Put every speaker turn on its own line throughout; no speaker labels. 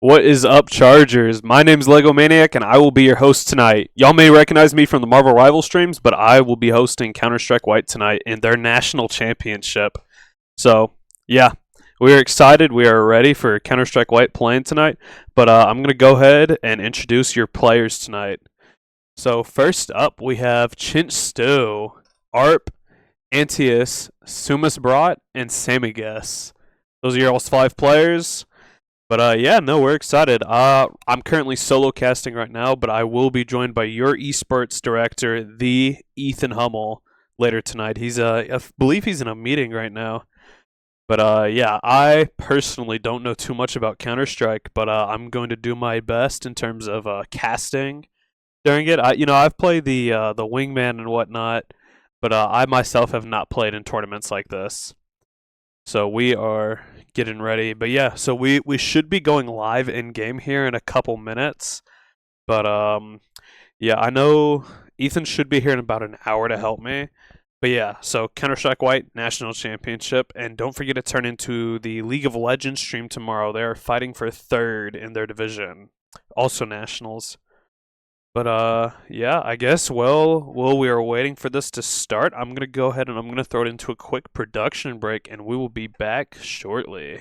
What is up, Chargers? My name's LegoManiac, and I will be your host tonight. Y'all may recognize me from the Marvel Rival streams, but I will be hosting Counter-Strike White tonight in their national championship. So, yeah, we are excited. We are ready for Counter-Strike White playing tonight. But I'm going to go ahead and introduce your players tonight. So, first up, we have Chinch Stew, Arp, Antius, Sumas Brat, and Samigas. Those are your all 5 players. But yeah, no, we're excited. I'm currently solo casting right now, but I will be joined by your esports director, the Ethan Hummel, later tonight. I believe he's in a meeting right now. But yeah, I personally don't know too much about Counter Strike, but I'm going to do my best in terms of casting during it. I've played the wingman and whatnot, but I myself have not played in tournaments like this. So we are getting ready. But yeah, so we should be going live in game here in a couple minutes. But yeah, I know Ethan should be here in about an hour to help me. But yeah, so Counter-Strike White National Championship, and don't forget to turn into the League of Legends stream tomorrow. They are fighting for third in their division, also nationals. But yeah, I guess while we are waiting for this to start, I'm gonna go ahead and I'm gonna throw it into a quick production break, and we will be back shortly.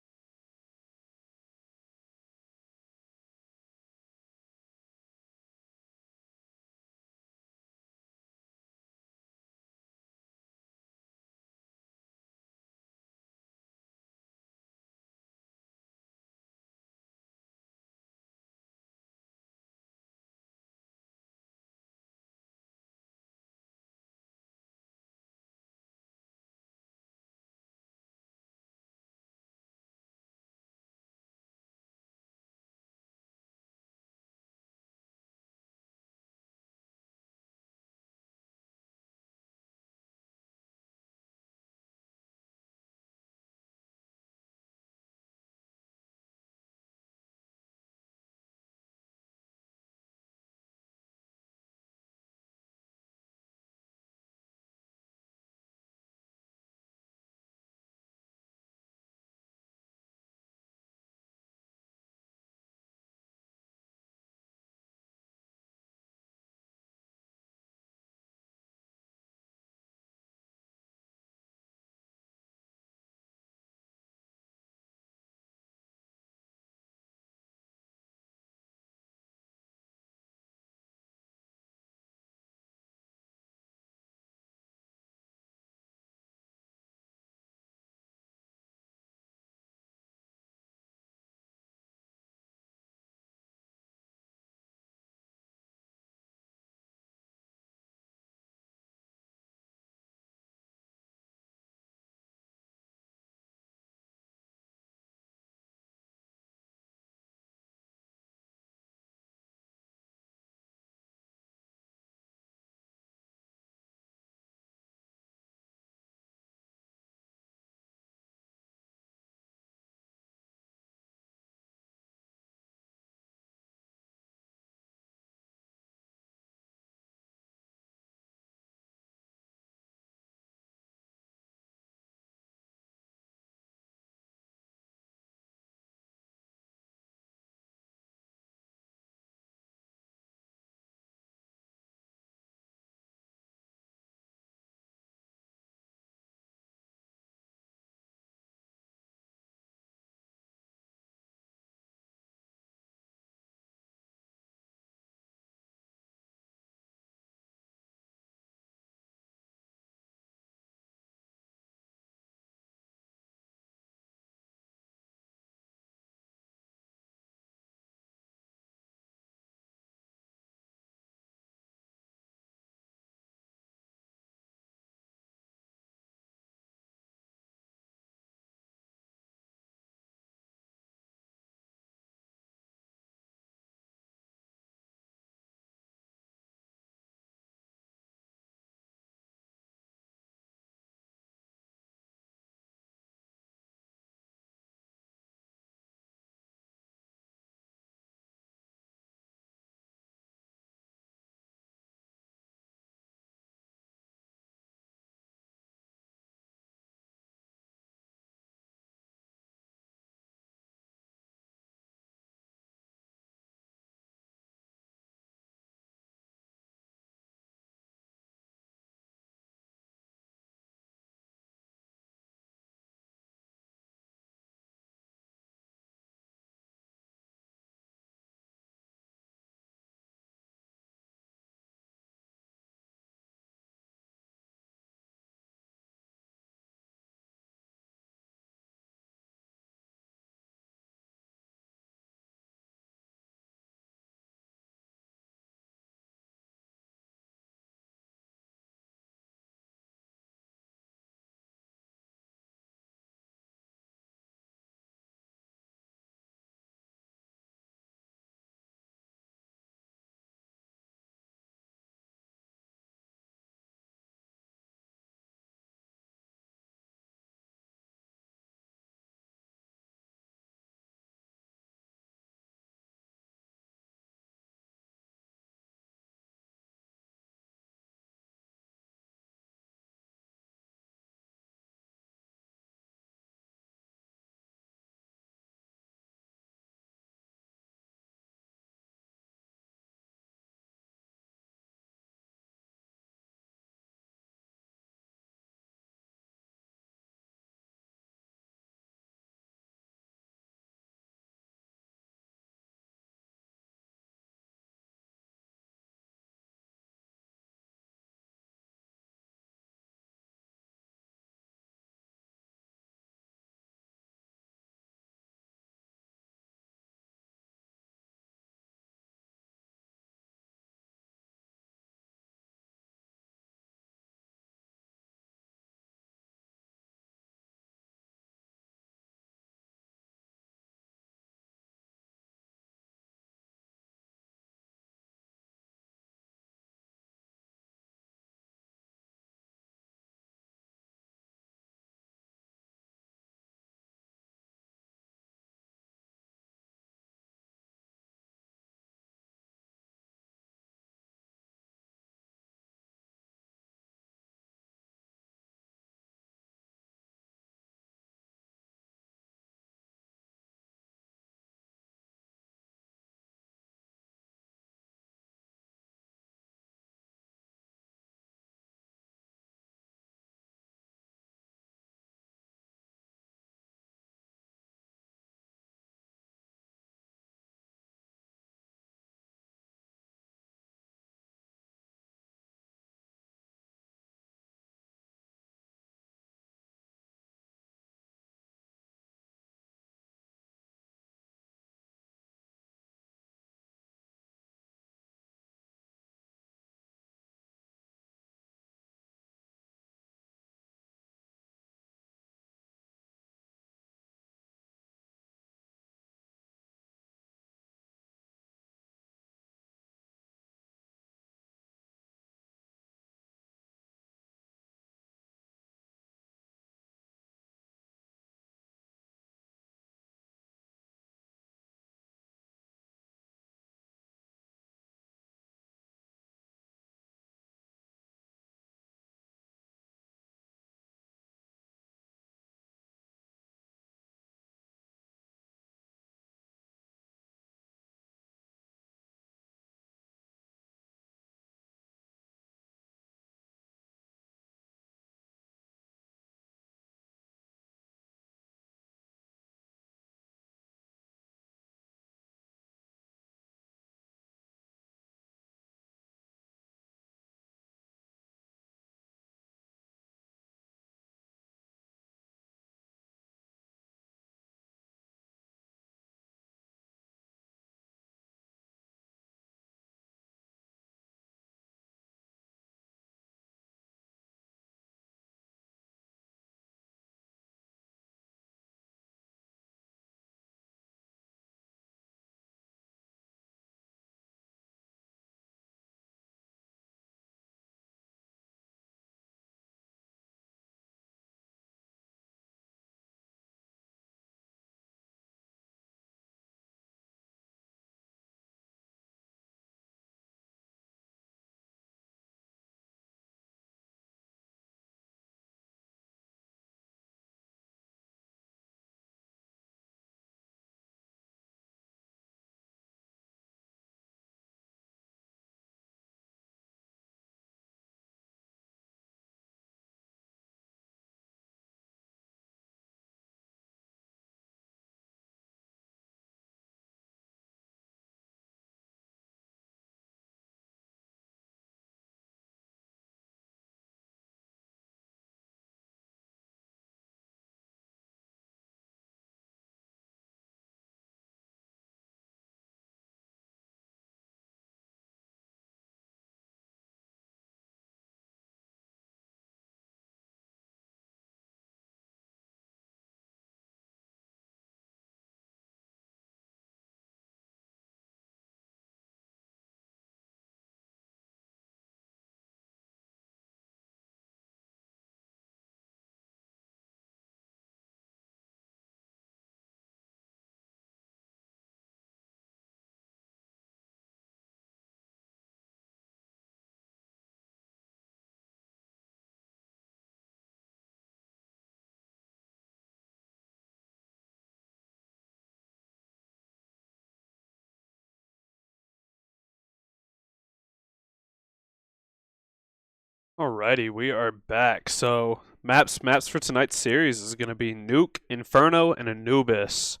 Alrighty, we are back. So maps for tonight's series is gonna be Nuke, Inferno, and Anubis.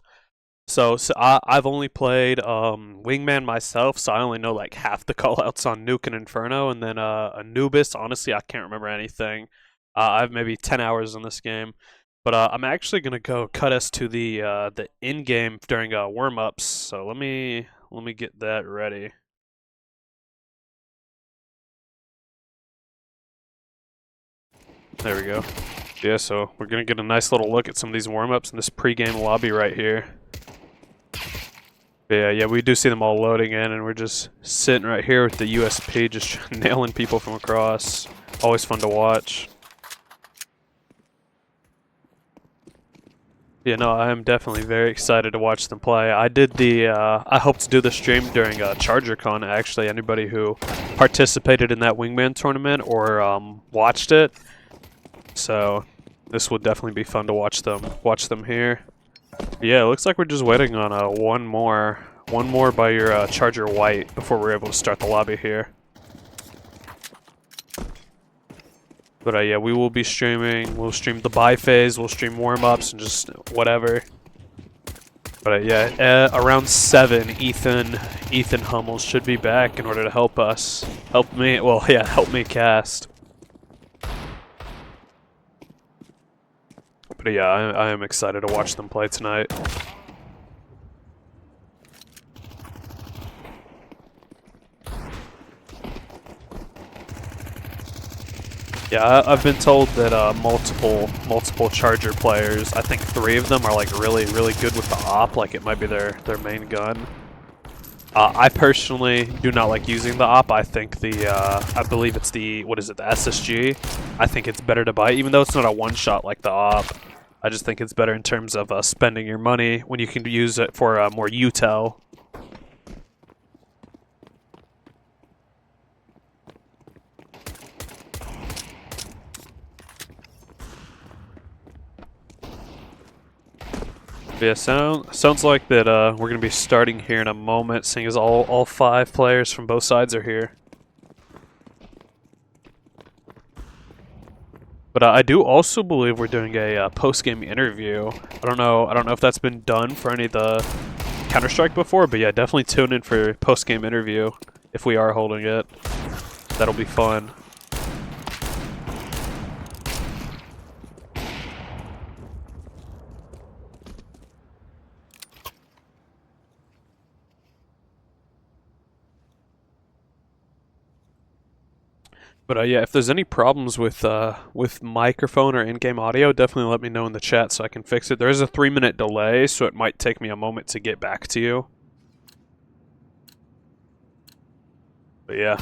I've only played Wingman myself, so I only know like half the callouts on Nuke and Inferno, and then Anubis. Honestly, I can't remember anything. I have maybe 10 hours in this game, but I'm actually gonna go cut us to the in game during warm ups. So let me get that ready. There we go. Yeah, so we're gonna get a nice little look at some of these warm-ups in this pre-game lobby right here. Yeah, we do see them all loading in, and we're just sitting right here with the USP, just nailing people from across. Always fun to watch. Yeah, no, I am definitely very excited to watch them play. I hope to do the stream during ChargerCon, actually. Anybody who participated in that Wingman tournament or watched it. So this will definitely be fun to watch them here. Yeah, it looks like we're just waiting on one more by your Charger White before we're able to start the lobby here. But yeah, we will be streaming. We'll stream the buy phase. We'll stream warm-ups and just whatever. But yeah, around 7, Ethan Hummels should be back in order to help us. Help me cast. But yeah, I am excited to watch them play tonight. Yeah, I've been told that multiple Charger players, I think 3 of them are like really good with the op, like it might be their main gun. I personally do not like using the op. I think I believe it's the SSG. I think it's better to buy, even though it's not a one-shot like the op. I just think it's better in terms of spending your money when you can use it for more util. Yeah, sounds like that we're gonna be starting here in a moment, seeing as all 5 players from both sides are here. But I do also believe we're doing a post-game interview. I don't know if that's been done for any of the Counter-Strike before, but yeah, definitely tune in for post-game interview if we are holding it. That'll be fun. But yeah, if there's any problems with microphone or in-game audio, definitely let me know in the chat so I can fix it. There is a 3-minute delay, so it might take me a moment to get back to you. But yeah,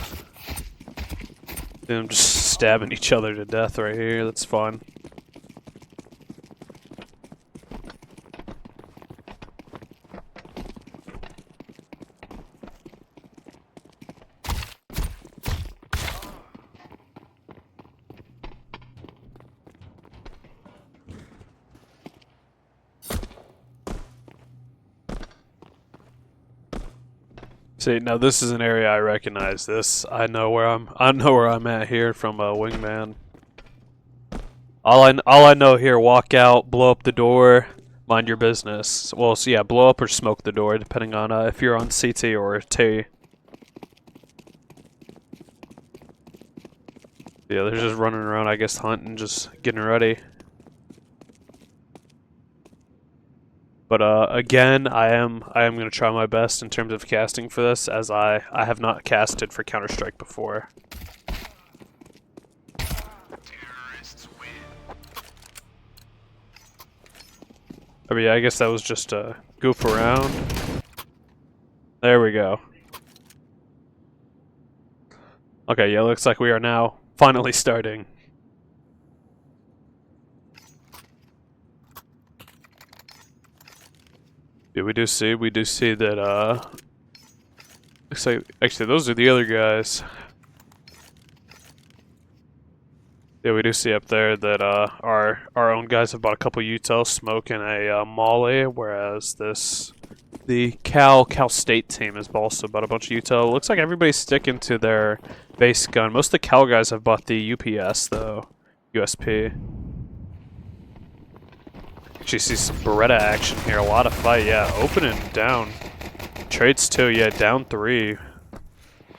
them just stabbing each other to death right here. That's fun. See, now this is an area I recognize. This I know where I'm at here from Wingman. All I know here: walk out, blow up the door, mind your business. Well, so yeah, blow up or smoke the door, depending on if you're on CT or T. Yeah, they're just running around, I guess, hunting, just getting ready. But again, I am gonna try my best in terms of casting for this, as I have not casted for Counter-Strike before. I mean, I guess that was just a goof around. There we go. Okay, yeah, looks like we are now finally starting. Yeah, we do see that, looks like, actually, those are the other guys. Yeah, we do see up there that our own guys have bought a couple util, smoke, and a molly, whereas the Cal State team has also bought a bunch of util. Looks like everybody's sticking to their base gun. Most of the Cal guys have bought the UPS though, USP. Actually, see some Beretta action here. A lot of fight. Yeah, opening down. Trades too. Yeah, down 3.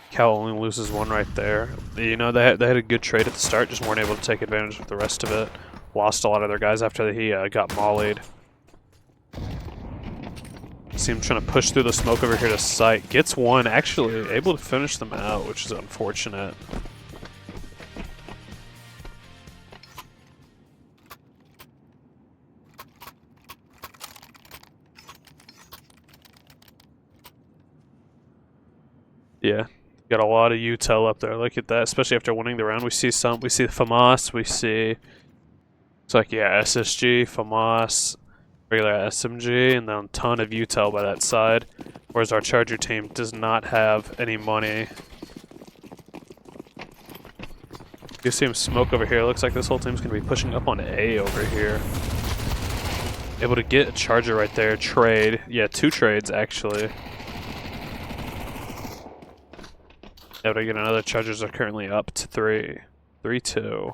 Cal only loses 1 right there. You know, they had a good trade at the start, just weren't able to take advantage of the rest of it. Lost a lot of their guys after he got mollied. See him trying to push through the smoke over here to sight. Gets 1, actually able to finish them out, which is unfortunate. Yeah. Got a lot of util up there. Look at that, especially after winning the round. We see the FAMAS. We see, it's like, yeah, SSG, FAMAS, regular SMG, and then a ton of util by that side. Whereas our Charger team does not have any money. You see him smoke over here. Looks like this whole team's going to be pushing up on A over here. Able to get a Charger right there. Trade. Yeah, 2 trades, actually. Able to get another. Chargers are currently up to 3. 3-2.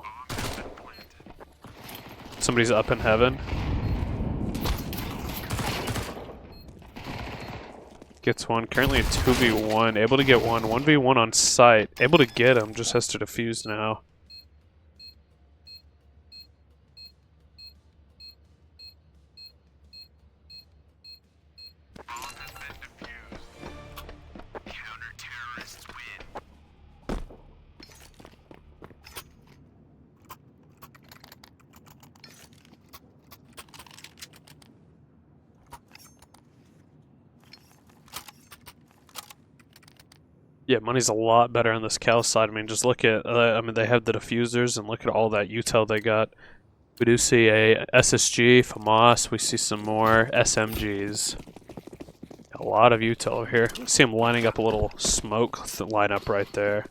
Somebody's up in heaven. Gets 1. Currently a 2v1. Able to get 1. 1v1 on site. Able to get him. Just has to defuse now. Yeah, money's a lot better on this Cal side. I mean, just look at, I mean, they have the diffusers, and look at all that util they got. We do see a SSG, FAMAS, we see some more SMGs. A lot of util over here. We see them lining up a little smoke lineup right there.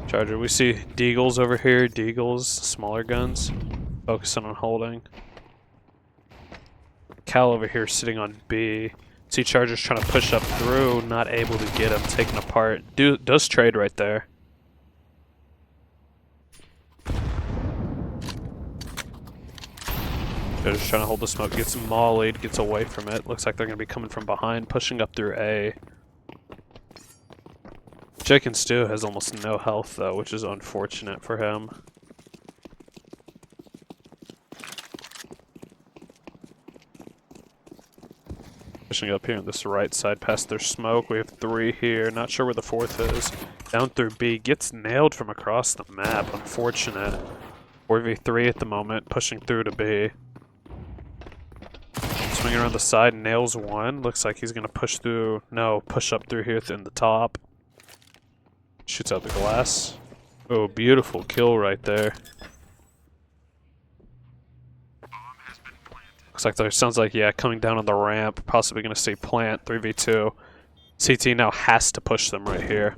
Charger, we see Deagles over here, Deagles, smaller guns, focusing on holding. Cal over here sitting on B. See Chargers trying to push up through, not able to get him, taken apart. Does trade right there. They're just trying to hold the smoke, gets mollied, gets away from it. Looks like they're going to be coming from behind, pushing up through A. Chicken Stew has almost no health though, which is unfortunate for him. Pushing up here on this right side past their smoke. We have 3 here. Not sure where the 4th is. Down through B. Gets nailed from across the map. Unfortunate. 4v3 at the moment. Pushing through to B. Swinging around the side. Nails 1. Looks like he's going to push through. No, push up through here in the top. Shoots out the glass. Oh, beautiful kill right there. Looks like there sounds like, yeah, coming down on the ramp. Possibly going to see plant 3v2. CT now has to push them right here.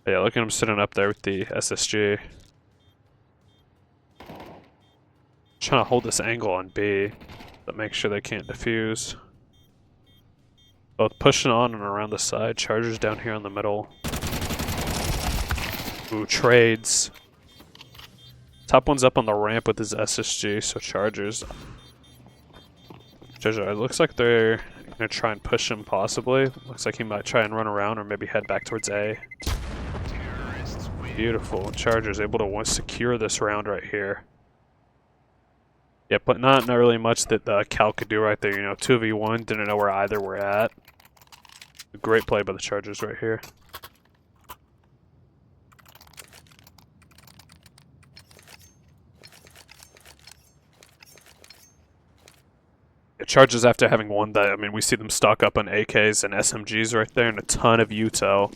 Yeah, look at him sitting up there with the SSG. Trying to hold this angle on B, but make sure they can't defuse. Both pushing on and around the side. Chargers down here in the middle. Ooh, trades. Top one's up on the ramp with his SSG, so Chargers. Charger, it looks like they're going to try and push him possibly. Looks like he might try and run around or maybe head back towards A. Beautiful. Chargers able to secure this round right here. Yeah, but not really much that Cal could do right there. You know, 2v1, didn't know where either were at. A great play by the Chargers right here. Chargers after having won that, I mean, we see them stock up on AKs and SMGs right there and a ton of util.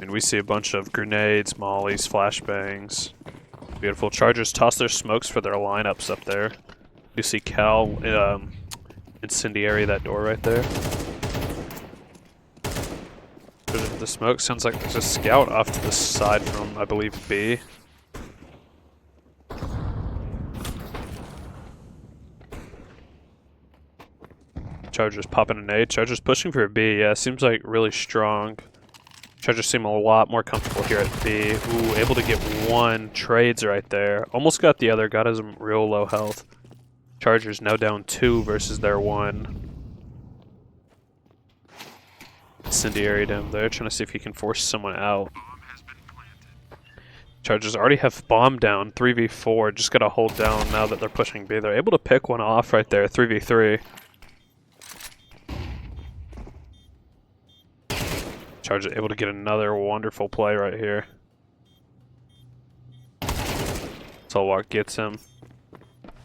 And we see a bunch of grenades, mollies, flashbangs. Beautiful. Chargers toss their smokes for their lineups up there. You see Cal incendiary that door right there. the smoke. Sounds like there's a scout off to the side from, I believe, B. Chargers popping an A. Chargers pushing for a B. Yeah, seems like really strong. Chargers seem a lot more comfortable here at B. Ooh, able to get one. Trades right there. Almost got the other. Got his real low health. Chargers now down 2 versus their 1. Incendiary him there, trying to see if he can force someone out. Chargers already have bomb down. 3v4. Just gotta hold down now that they're pushing B. They're able to pick one off right there. 3v3. Chargers able to get another wonderful play right here. Solwalk gets him.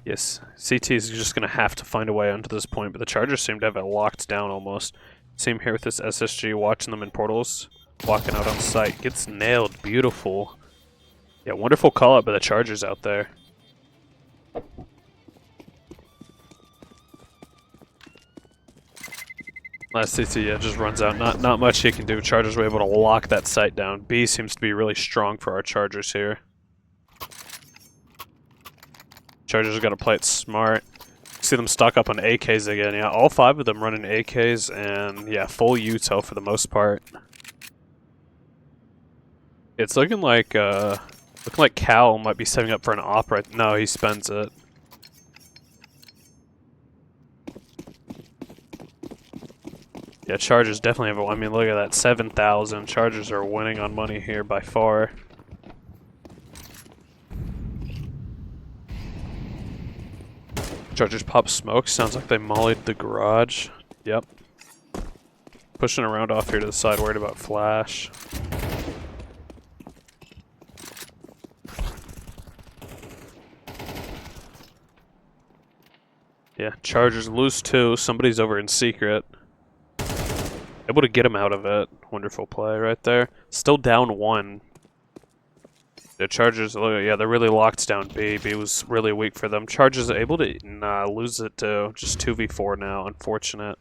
Yes, CT is just going to have to find a way onto this point, but the Chargers seem to have it locked down almost. Same here with this SSG, watching them in portals. Walking out on site. Gets nailed. Beautiful. Yeah, wonderful call out by the Chargers out there. Last CT, yeah, just runs out. Not much he can do. Chargers were able to lock that site down. B seems to be really strong for our Chargers here. Chargers got to play it smart. See them stock up on AKs again. Yeah, all 5 of them running AKs and yeah, full util for the most part. It's looking like Cal might be setting up for an op right. No, he spends it. Yeah, Chargers definitely have. I mean, look at that, 7,000. Chargers are winning on money here by far. Chargers pop smoke. Sounds like they mollied the garage. Yep. Pushing around off here to the side, worried about flash. Yeah, Chargers lose 2. Somebody's over in secret. Able to get him out of it. Wonderful play right there. Still down 1. The Chargers, yeah, they're really locked down B. B was really weak for them. Chargers are able to lose it to just 2v4 now. Unfortunate.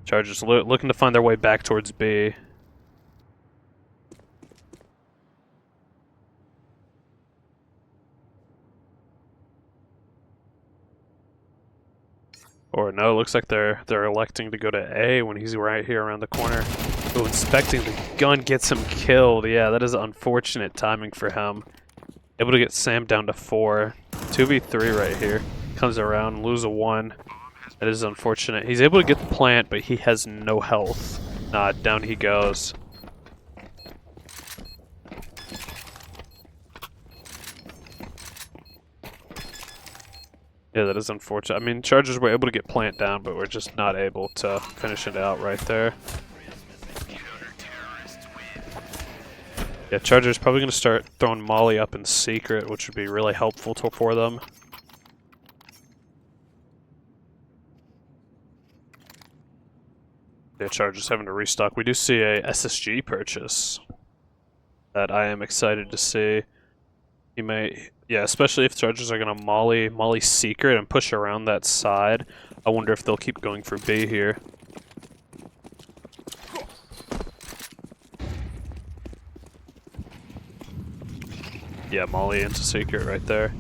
Chargers looking to find their way back towards B. Or no, looks like they're electing to go to A when he's right here around the corner. Ooh, inspecting the gun gets him killed. Yeah, that is unfortunate timing for him. Able to get Sam down to 4. 2v3 right here. Comes around, lose a 1. That is unfortunate. He's able to get the plant, but he has no health. Down he goes. Yeah, that is unfortunate. I mean, Chargers were able to get plant down, but we're just not able to finish it out right there. Yeah, Chargers probably going to start throwing Molly up in secret, which would be really helpful for them. Yeah, Chargers having to restock. We do see a SSG purchase that I am excited to see. He may, yeah, especially if Chargers are going to Molly secret and push around that side. I wonder if they'll keep going for B here. Yeah, Molly into secret right there.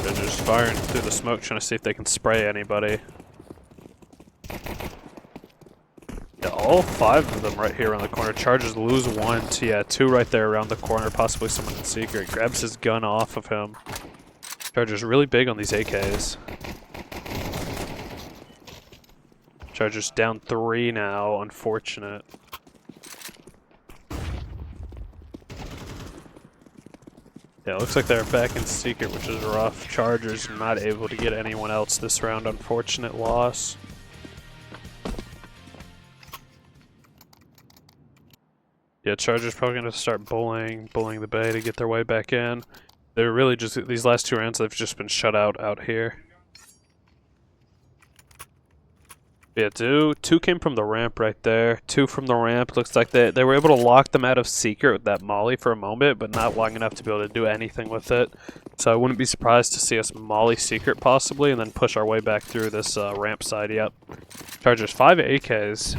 They're just firing through the smoke, trying to see if they can spray anybody. Yeah, all 5 of them right here around the corner. Chargers lose 1. So yeah, 2 right there around the corner, possibly someone in secret. Grabs his gun off of him. Chargers really big on these AKs. Chargers down 3 now, unfortunate. Yeah, it looks like they're back in secret, which is rough. Chargers not able to get anyone else this round. Unfortunate loss. Yeah, Chargers probably going to start bullying the bay to get their way back in. They're really just, these last 2 rounds, they've just been shut out here. Yeah, two came from the ramp right there. Two from the ramp. Looks like they were able to lock them out of secret with that molly for a moment, but not long enough to be able to do anything with it. So I wouldn't be surprised to see us molly secret possibly, and then push our way back through this ramp side. Yep. Chargers 5 AKs.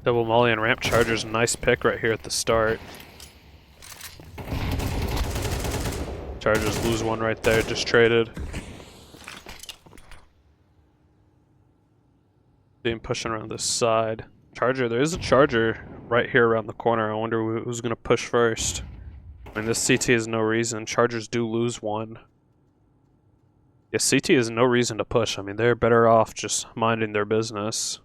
Double molly and ramp Chargers. Nice pick right here at the start. Chargers lose one right there. Just traded. Pushing around this side. Charger, there is a Charger right here around the corner. I wonder who's going to push first. I mean, this CT is no reason. Chargers do lose one. Yeah, CT is no reason to push. I mean, they're better off just minding their business.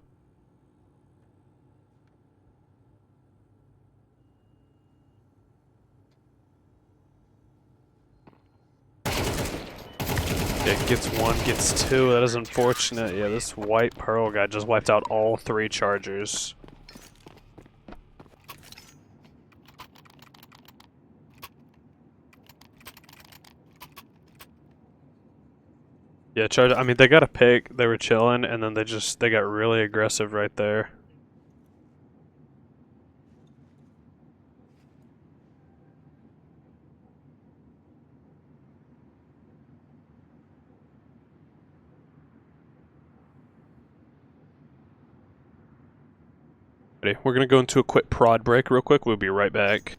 Yeah, gets one, gets two. That is unfortunate. Yeah, this white pearl guy just wiped out all 3 Chargers. Yeah, Charger. I mean, they got a pick. They were chilling, and then they got really aggressive right there. We're gonna go into a quick prod break real quick. We'll be right back.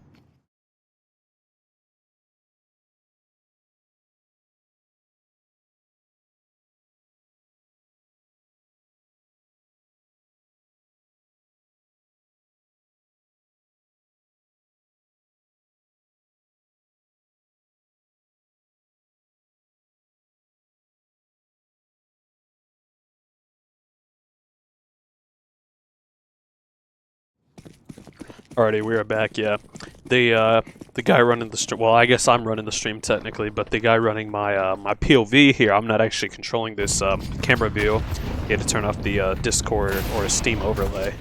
Alrighty, we are back. Yeah, the guy running the stream. Well, I guess I'm running the stream technically, but the guy running my my POV here, I'm not actually controlling this camera view. He had to turn off the Discord or a Steam overlay.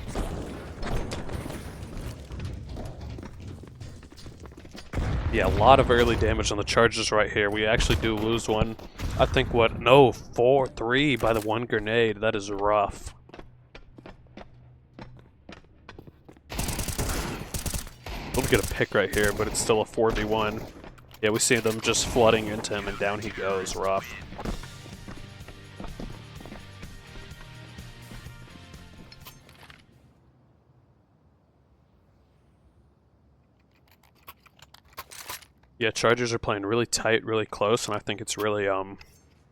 Yeah, a lot of early damage on the Chargers right here. We actually do lose one. I think what? No, 4-3 by the one grenade. That is rough. We'll get a pick right here, but it's still a 4v1. Yeah, we see them just flooding into him, and down he goes. Rough. Yeah, Chargers are playing really tight, really close, and I think it's really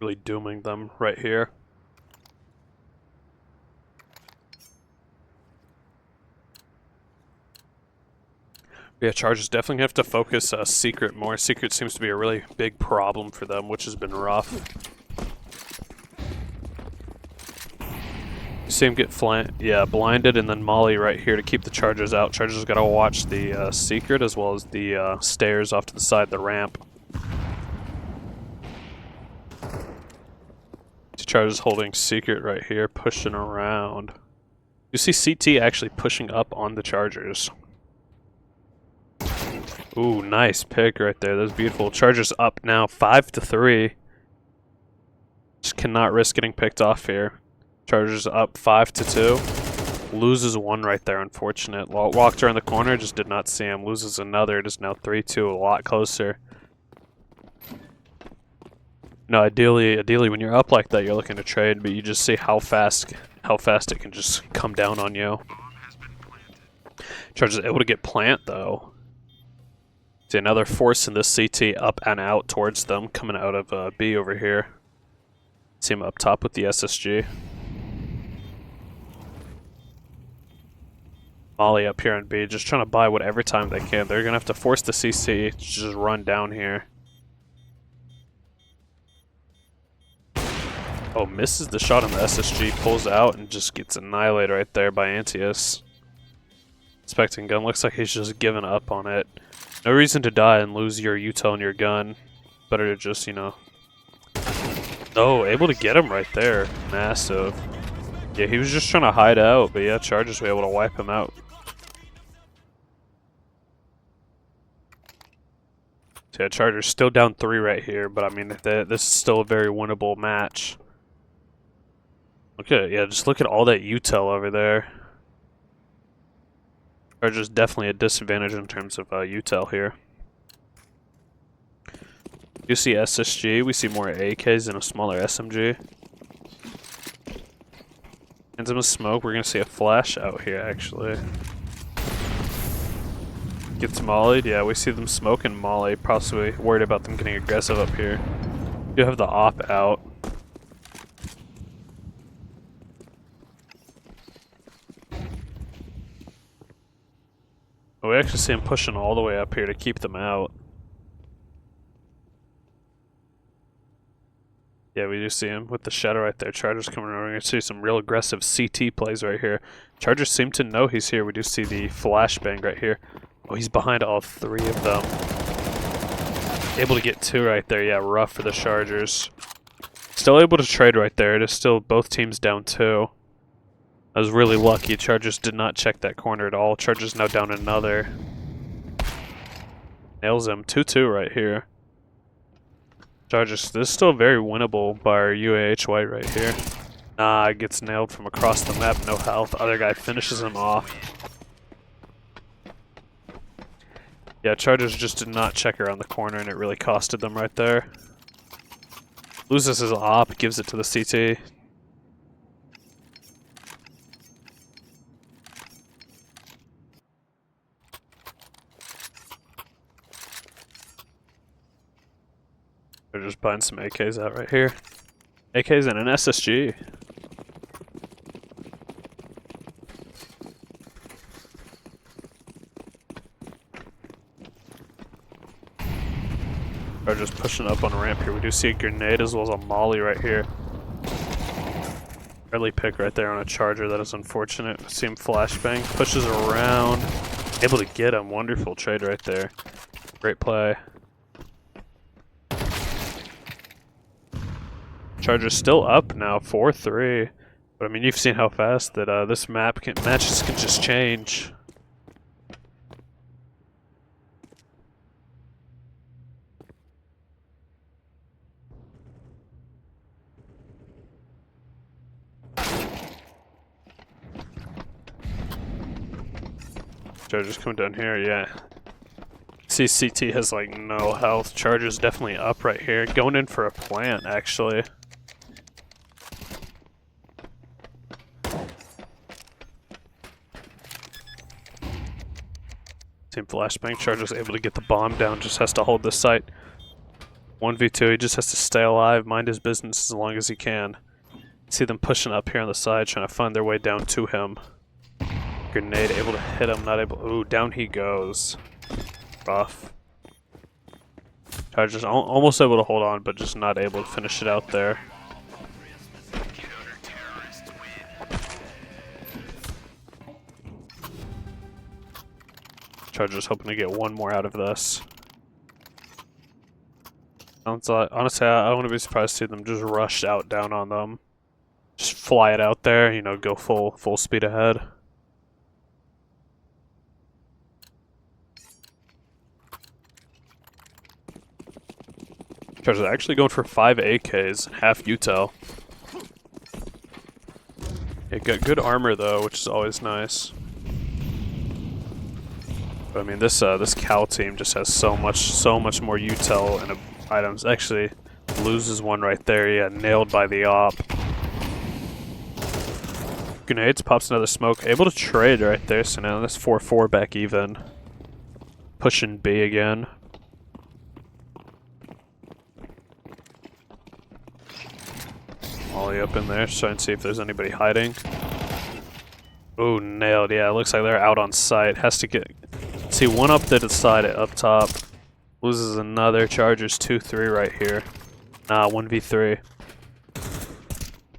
really dooming them right here. Yeah, Chargers definitely have to focus Secret more. Secret seems to be a really big problem for them, which has been rough. You see him get blinded, and then Molly right here to keep the Chargers out. Chargers got to watch the Secret as well as the stairs off to the side of the ramp. Chargers holding Secret right here, pushing around. You see CT actually pushing up on the Chargers. Ooh, nice pick right there. That was beautiful. Chargers up now, 5-3. Just cannot risk getting picked off here. Chargers up 5-2. Loses one right there, unfortunate. Walked around the corner, just did not see him. Loses another, just now 3-2, a lot closer. No, ideally when you're up like that, you're looking to trade, but you just see how fast it can just come down on you. Chargers able to get plant though. See another force in this CT up and out towards them, coming out of B over here. See him up top with the SSG. Molly up here on B, just trying to buy whatever time they can. They're gonna have to force the CC to just run down here. Oh, misses the shot on the SSG, pulls out and just gets annihilated right there by Antius. Inspecting gun, looks like he's just given up on it. No reason to die and lose your util and your gun. Better to just, you know... Oh, able to get him right there. Massive. Yeah, he was just trying to hide out, but yeah, Chargers were able to wipe him out. Yeah, Chargers still down 3 right here, but I mean, this is still a very winnable match. Just look at all that util over there. Chargers definitely a disadvantage in terms of util here. You see SSG, we see more AKs and a smaller SMG. And some smoke, we're gonna see a flash out here actually. Gets mollied, yeah, we see them smoking molly, possibly worried about them getting aggressive up here. You have the op out. We actually see him pushing all the way up here to keep them out. Yeah, we do see him with the shadow right there. Chargers coming around. We're going to see some real aggressive CT plays right here. Chargers seem to know he's here. We do see the flashbang right here. Oh, he's behind all 3 of them. Able to get 2 right there. Yeah, rough for the Chargers. Still able to trade right there. It is still both teams down 2. I was really lucky. Chargers did not check that corner at all. Chargers now down another. Nails him. 2-2 right here. Chargers, this is still very winnable by our UAH White right here. Nah, gets nailed from across the map, no health. Other guy finishes him off. Yeah, Chargers just did not check around the corner and it really costed them right there. Loses his op, gives it to the CT. They're just buying some AKs out right here. AKs and an SSG. They're just pushing up on a ramp here. We do see a grenade as well as a molly right here. Early pick right there on a charger. That is unfortunate. See him flashbang. Pushes around. Able to get him. Wonderful trade right there. Great play. Chargers still up now, 4-3. But I mean, you've seen how fast that this matches can just change. Chargers coming down here, yeah. See, CT has like no health. Chargers definitely up right here. Going in for a plant, actually. Team flashbang. Chargers able to get the bomb down. Just has to hold this site. 1v2. He just has to stay alive, mind his business as long as he can. See them pushing up here on the side, trying to find their way down to him. Grenade able to hit him, not able. Ooh, down he goes. Rough. Chargers almost able to hold on, but just not able to finish it out there. Chargers hoping to get one more out of this. Honestly, I wouldn't be surprised to see them just rush out down on them. Just fly it out there, you know, go full speed ahead. Chargers are actually going for 5 AKs, half util. It got good armor though, which is always nice. But I mean, this Cal team just has so much more util and items. Actually, loses one right there. Yeah, nailed by the op. Grenades, pops another smoke. Able to trade right there. So now that's 4-4 back even. Pushing B again. Molly up in there, trying to see if there's anybody hiding. Oh, nailed. Yeah, it looks like they're out on site. Has to get. See one up to the side, up top. Loses another. Chargers 2-3 right here. Nah, 1v3.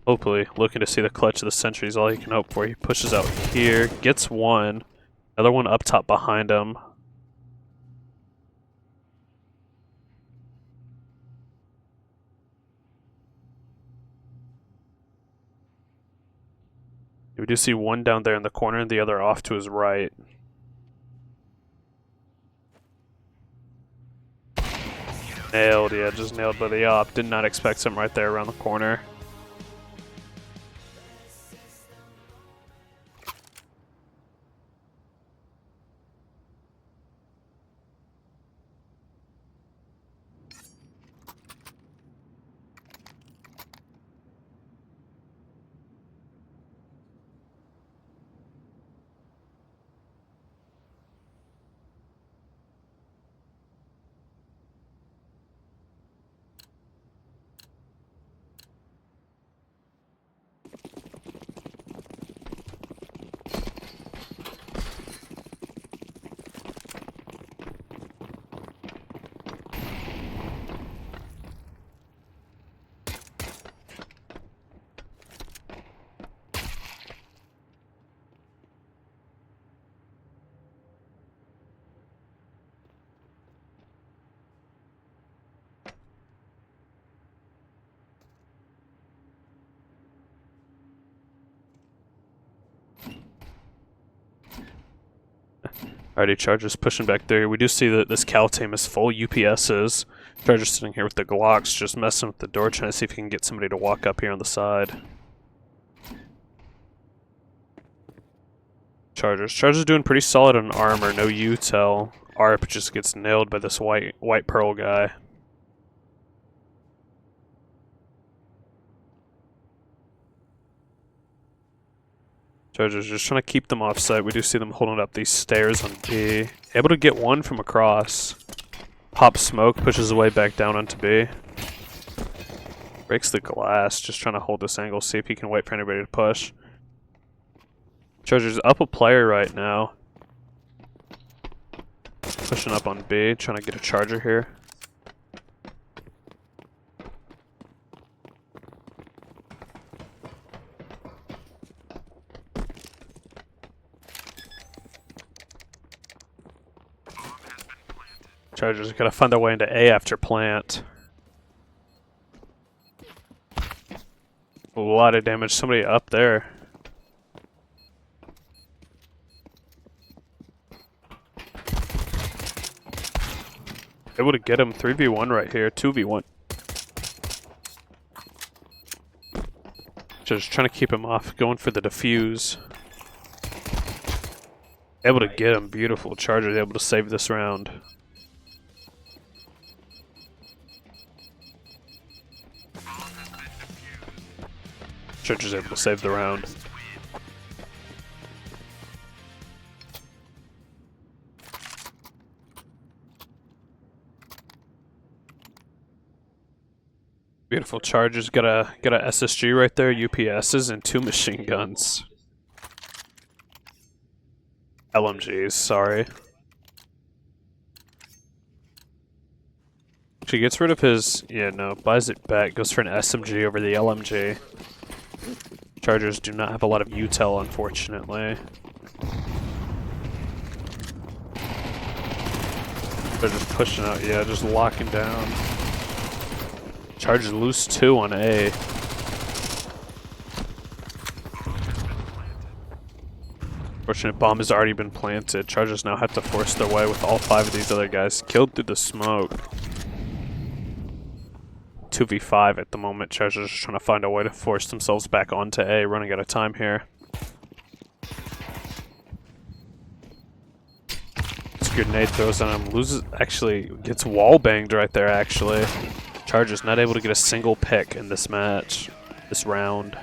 Hopefully, looking to see the clutch of the century is all he can hope for. He pushes out here, gets one. Another one up top behind him. We do see one down there in the corner and the other off to his right. Nailed, yeah, just nailed by the op. Did not expect something right there around the corner. Alrighty, Chargers pushing back there. We do see that this Cal team is full UPSs. Chargers sitting here with the Glocks, just messing with the door, trying to see if he can get somebody to walk up here on the side. Chargers doing pretty solid on armor, no util. ARP just gets nailed by this white pearl guy. Chargers just trying to keep them off site. We do see them holding up these stairs on B. Able to get one from across. Pop smoke, pushes away back down onto B. Breaks the glass, just trying to hold this angle, see if he can wait for anybody to push. Chargers up a player right now. Pushing up on B, trying to get a charger here. Chargers gotta find their way into A after plant. A lot of damage. Somebody up there. Able to get him 3v1 right here, 2v1. Just trying to keep him off, going for the defuse. Able to get him, beautiful. Chargers able to save this round. Chargers able to save the round. Beautiful. Chargers got a SSG right there, UPSs, and 2 machine guns. LMGs, sorry. She gets rid of his, buys it back, goes for an SMG over the LMG. Chargers do not have a lot of util, unfortunately. They're just pushing out, yeah, just locking down. Chargers lose 2 on A. Fortunate bomb has already been planted. Chargers now have to force their way with all 5 of these other guys killed through the smoke. 2v5 at the moment. Chargers are trying to find a way to force themselves back onto A, running out of time here. This grenade throws on him, gets wall banged right there actually. Chargers not able to get a single pick in this match, this round.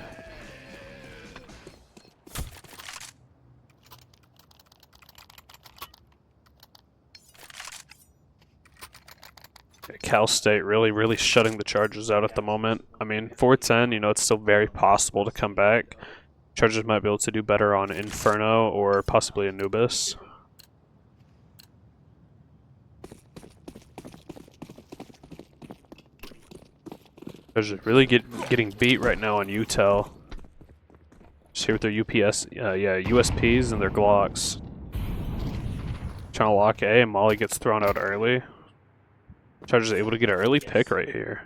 Cal State really shutting the Chargers out at the moment. I mean, 4-10, it's still very possible to come back. Chargers might be able to do better on Inferno or possibly Anubis. Chargers really getting beat right now on util. Just here with their USPs and their Glocks. Trying to lock A, and Molly gets thrown out early. Chargers able to get an early pick right here.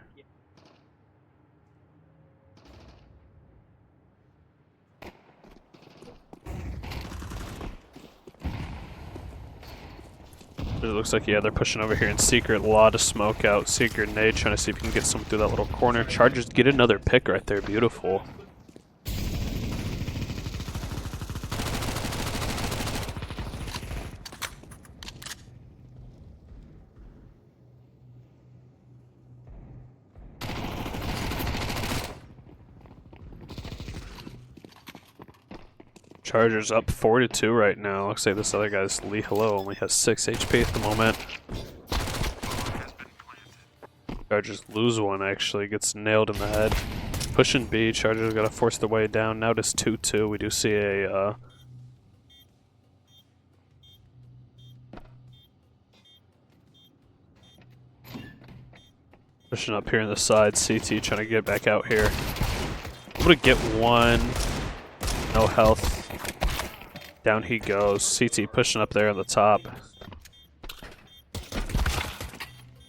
It looks like, yeah, they're pushing over here in secret. A lot of smoke out. See a grenade, trying to see if you can get some through that little corner. Chargers get another pick right there. Beautiful. Chargers up 4-2 right now. Looks like this other guy's Lee Hello only has 6 HP at the moment. Chargers lose one actually, gets nailed in the head. Pushing B, Chargers gotta force their way down. Now it is 2-2. We do see a pushing up here in the side. CT trying to get back out here. Able to get one. No health. Down he goes. CT pushing up there on the top.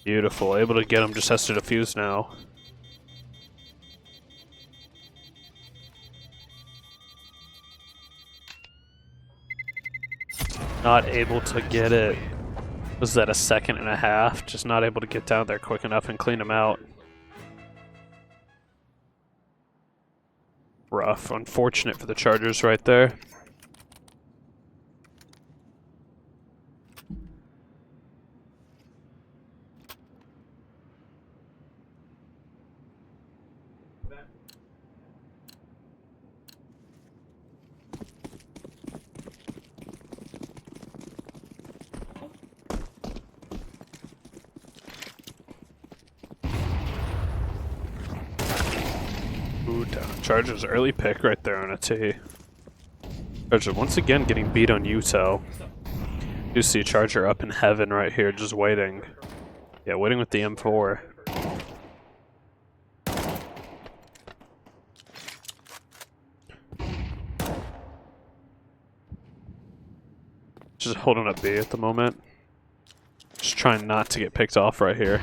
Beautiful. Able to get him. Just has to defuse now. Not able to get it. Was that a second and a half? Just not able to get down there quick enough and clean him out. Rough. Unfortunate for the Chargers right there. Chargers early pick right there on a T. Chargers once again getting beat on Uto. You see Charger up in heaven right here, just waiting. Yeah, waiting with the M4. Just holding up B at the moment. Just trying not to get picked off right here.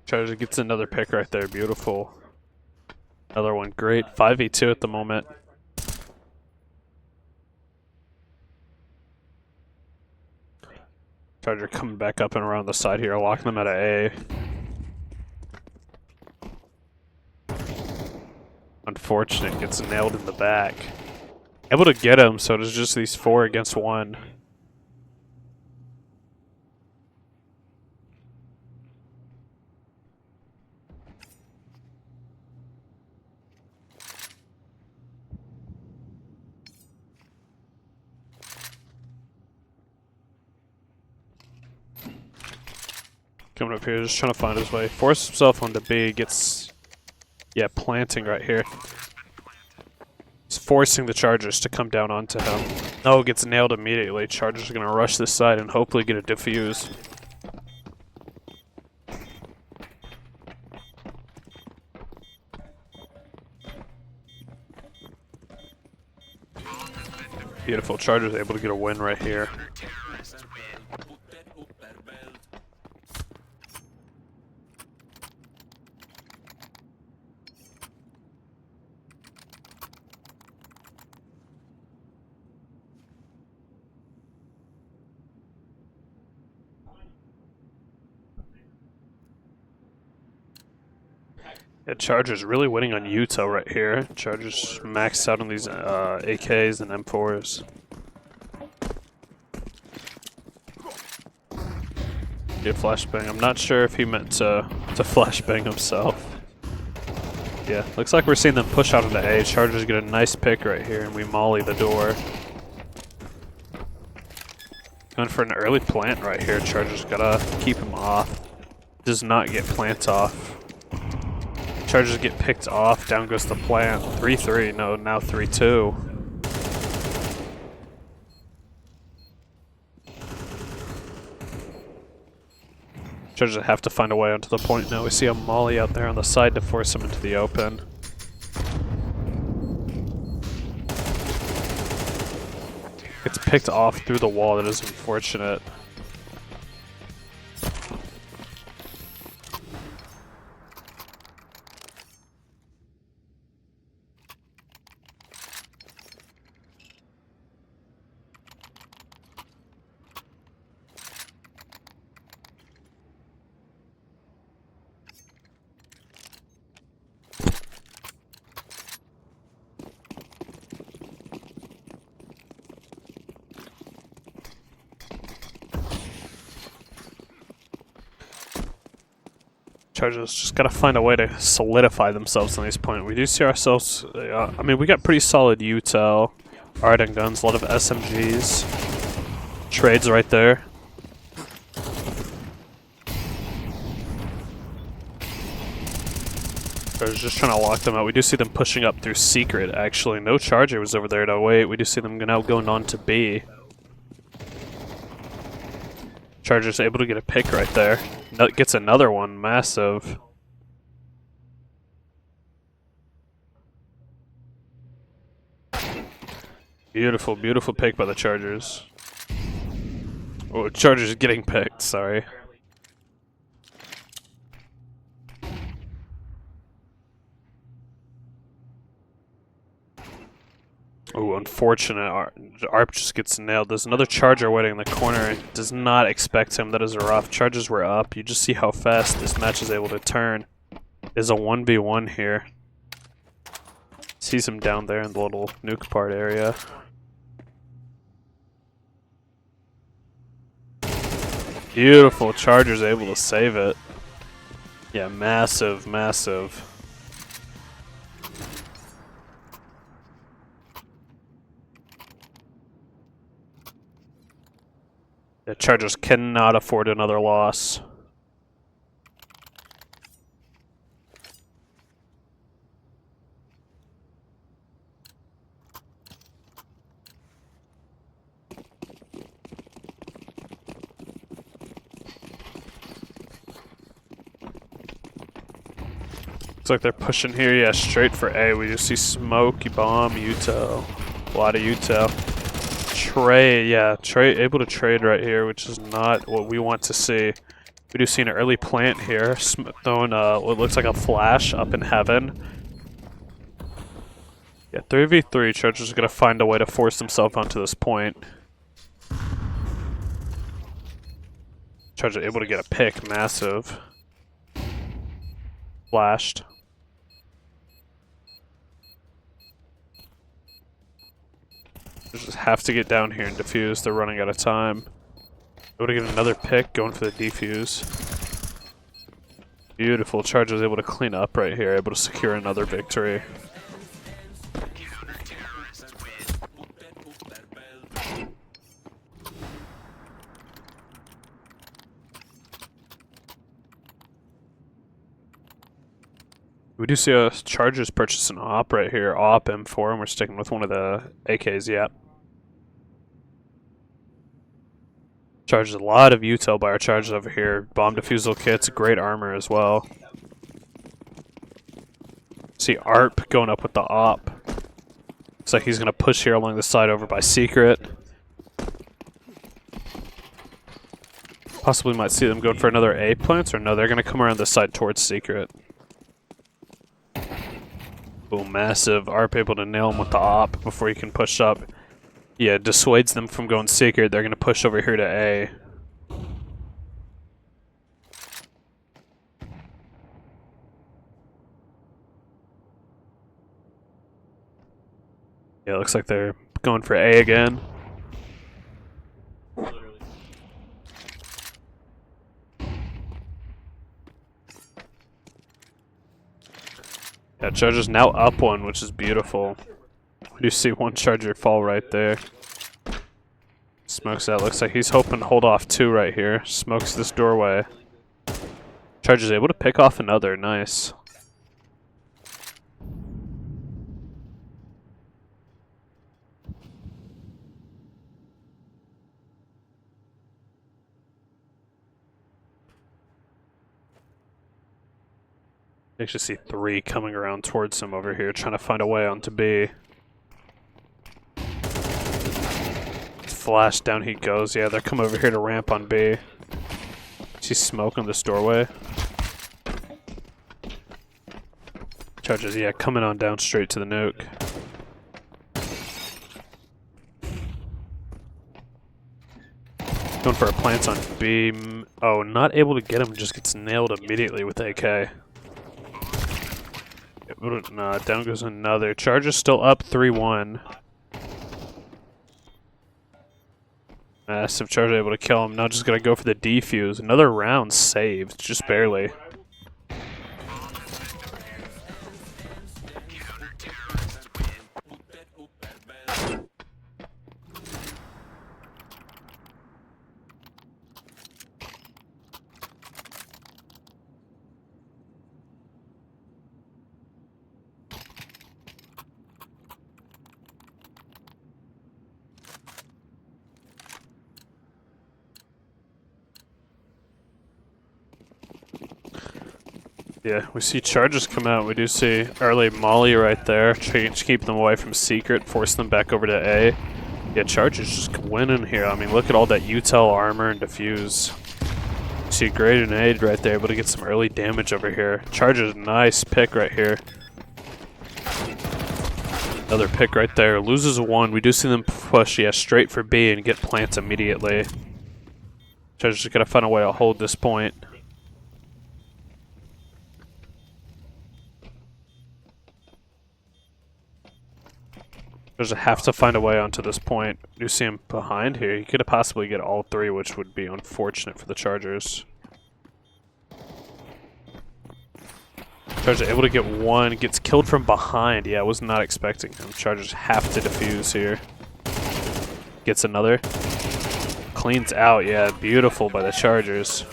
Charger gets another pick right there. Beautiful. Another one. Great. 5v2 at the moment. Charger coming back up and around the side here, locking them at a A. Unfortunate. Gets nailed in the back. Able to get him, so it is just these 4 against 1. Coming up here, just trying to find his way. Force himself onto B, gets, yeah, planting right here. He's forcing the Chargers to come down onto him. Oh, gets nailed immediately. Chargers are going to rush this side and hopefully get a defuse. Beautiful. Chargers able to get a win right here. Yeah, Chargers really winning on Uto right here. Chargers maxed out on these AKs and M4s. Yeah, flashbang. I'm not sure if he meant to flashbang himself. Yeah, looks like we're seeing them push out into A. Chargers get a nice pick right here, and we molly the door. Going for an early plant right here. Chargers gotta keep him off. Does not get plant off. Chargers get picked off. Down goes the plant. 3-3. No, now 3-2. Chargers have to find a way onto the point now. We see a molly out there on the side to force him into the open. Gets picked off through the wall. That is unfortunate. Chargers just gotta find a way to solidify themselves on these points. We do see ourselves, I mean, we got pretty solid util. Alright, and guns, a lot of SMGs. Trades right there. Chargers just trying to lock them out. We do see them pushing up through secret, actually. No Charger was over there to wait. We do see them now going on to B. Charger's able to get a pick right there. Gets another one, massive. Beautiful, beautiful pick by the Chargers. Oh, Chargers getting picked, sorry. Oh, unfortunate. ARP just gets nailed. There's another Charger waiting in the corner. Does not expect him. That is rough. Chargers were up. You just see how fast this match is able to turn. Is a 1v1 here. Sees him down there in the little nuke part area. Beautiful. Chargers able to save it. Yeah, massive, massive. The Chargers cannot afford another loss. Looks like they're pushing here, yeah, straight for A. We just see smoke, bomb, util. A lot of util. Trade, yeah, able to trade right here, which is not what we want to see. We do see an early plant here, throwing what looks like a flash up in heaven. Yeah, 3v3, Chargers are going to find a way to force themselves onto this point. Chargers able to get a pick, massive. Flashed. Just have to get down here and defuse. They're running out of time. Able to get another pick, going for the defuse. Beautiful. Chargers able to clean up right here, able to secure another victory. We do see a Chargers purchase an AWP right here, AWP M4, and we're sticking with one of the AKs, yeah. Chargers, a lot of util by our Chargers over here. Bomb defusal kits, great armor as well. See ARP going up with the AWP. Looks like he's going to push here along the side over by secret. Possibly might see them going for another A plants, or no, they're going to come around this side towards secret. Boom, massive. ARP able to nail him with the AWP before he can push up. Yeah, dissuades them from going secret. They're going to push over here to A. Yeah, looks like they're going for A again. Yeah, Charger's now up one, which is beautiful. We do see one Charger fall right there. Smokes that. Looks like he's hoping to hold off two right here. Smokes this doorway. Charger's able to pick off another. Nice. I actually see three coming around towards him over here, trying to find a way onto B. Flash, down he goes. Yeah, they're coming over here to ramp on B. See smoke on this doorway. Chargers, yeah, coming on down straight to the nuke. Going for a plant on B. Oh, not able to get him, just gets nailed immediately with AK. Nah, down goes another. Charger's still up 3-1. Massive. Charger able to kill him. Now just gonna go for the defuse. Another round saved, just barely. Yeah, we see charges come out. We do see early Molly right there. Keep them away from secret, force them back over to A. Yeah, charges just winning here. I mean, look at all that util armor and diffuse. See a grenade right there, able to get some early damage over here. Charges, nice pick right here. Another pick right there. Loses one. We do see them push, yeah, straight for B and get plants immediately. Charges just gotta find a way to hold this point. Just have to find a way onto this point. You see him behind here. He could possibly get all three, which would be unfortunate for the Chargers. Chargers able to get one, gets killed from behind. Yeah, I was not expecting him. Chargers have to defuse here. Gets another. Cleans out, yeah, beautiful by the Chargers.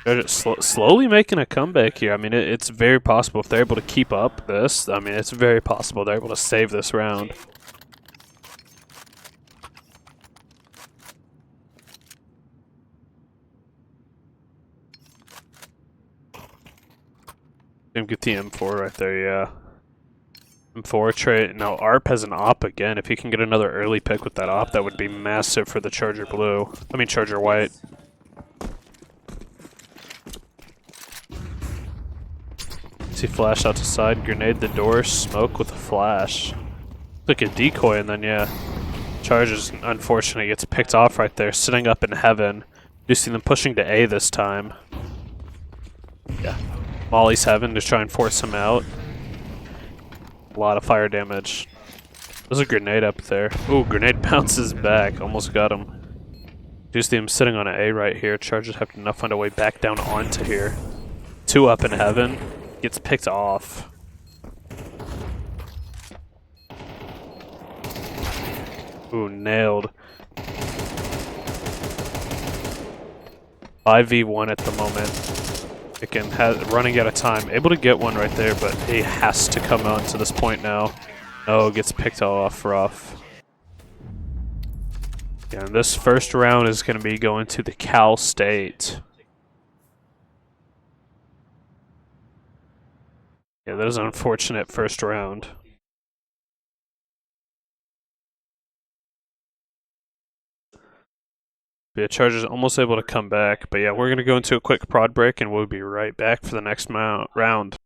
They're just slowly making a comeback here. I mean, it's very possible if they're able to keep up this. I mean, it's very possible they're able to save this round. Get the M4 right there, yeah. M4 trade. Now, ARP has an op again. If he can get another early pick with that op, that would be massive for the Charger Blue. I mean, Charger White. See flash out to side, grenade the door, smoke with a flash. Like a decoy, and then yeah, Chargers unfortunately gets picked off right there, sitting up in heaven. You see them pushing to A this time. Yeah, Molly's heaven to try and force him out. A lot of fire damage. There's a grenade up there. Ooh, grenade bounces back, almost got him. You see him sitting on an A right here. Chargers have to now find a way back down onto here. Two up in heaven. Gets picked off. Ooh, nailed. 5v1 at the moment. Again, running out of time. Able to get one right there, but he has to come on to this point now. No, gets picked off rough. Yeah, and this first round is going to be going to the Cal State. Yeah, that is an unfortunate first round. Yeah, Chargers almost able to come back. But yeah, we're going to go into a quick prod break and we'll be right back for the next round.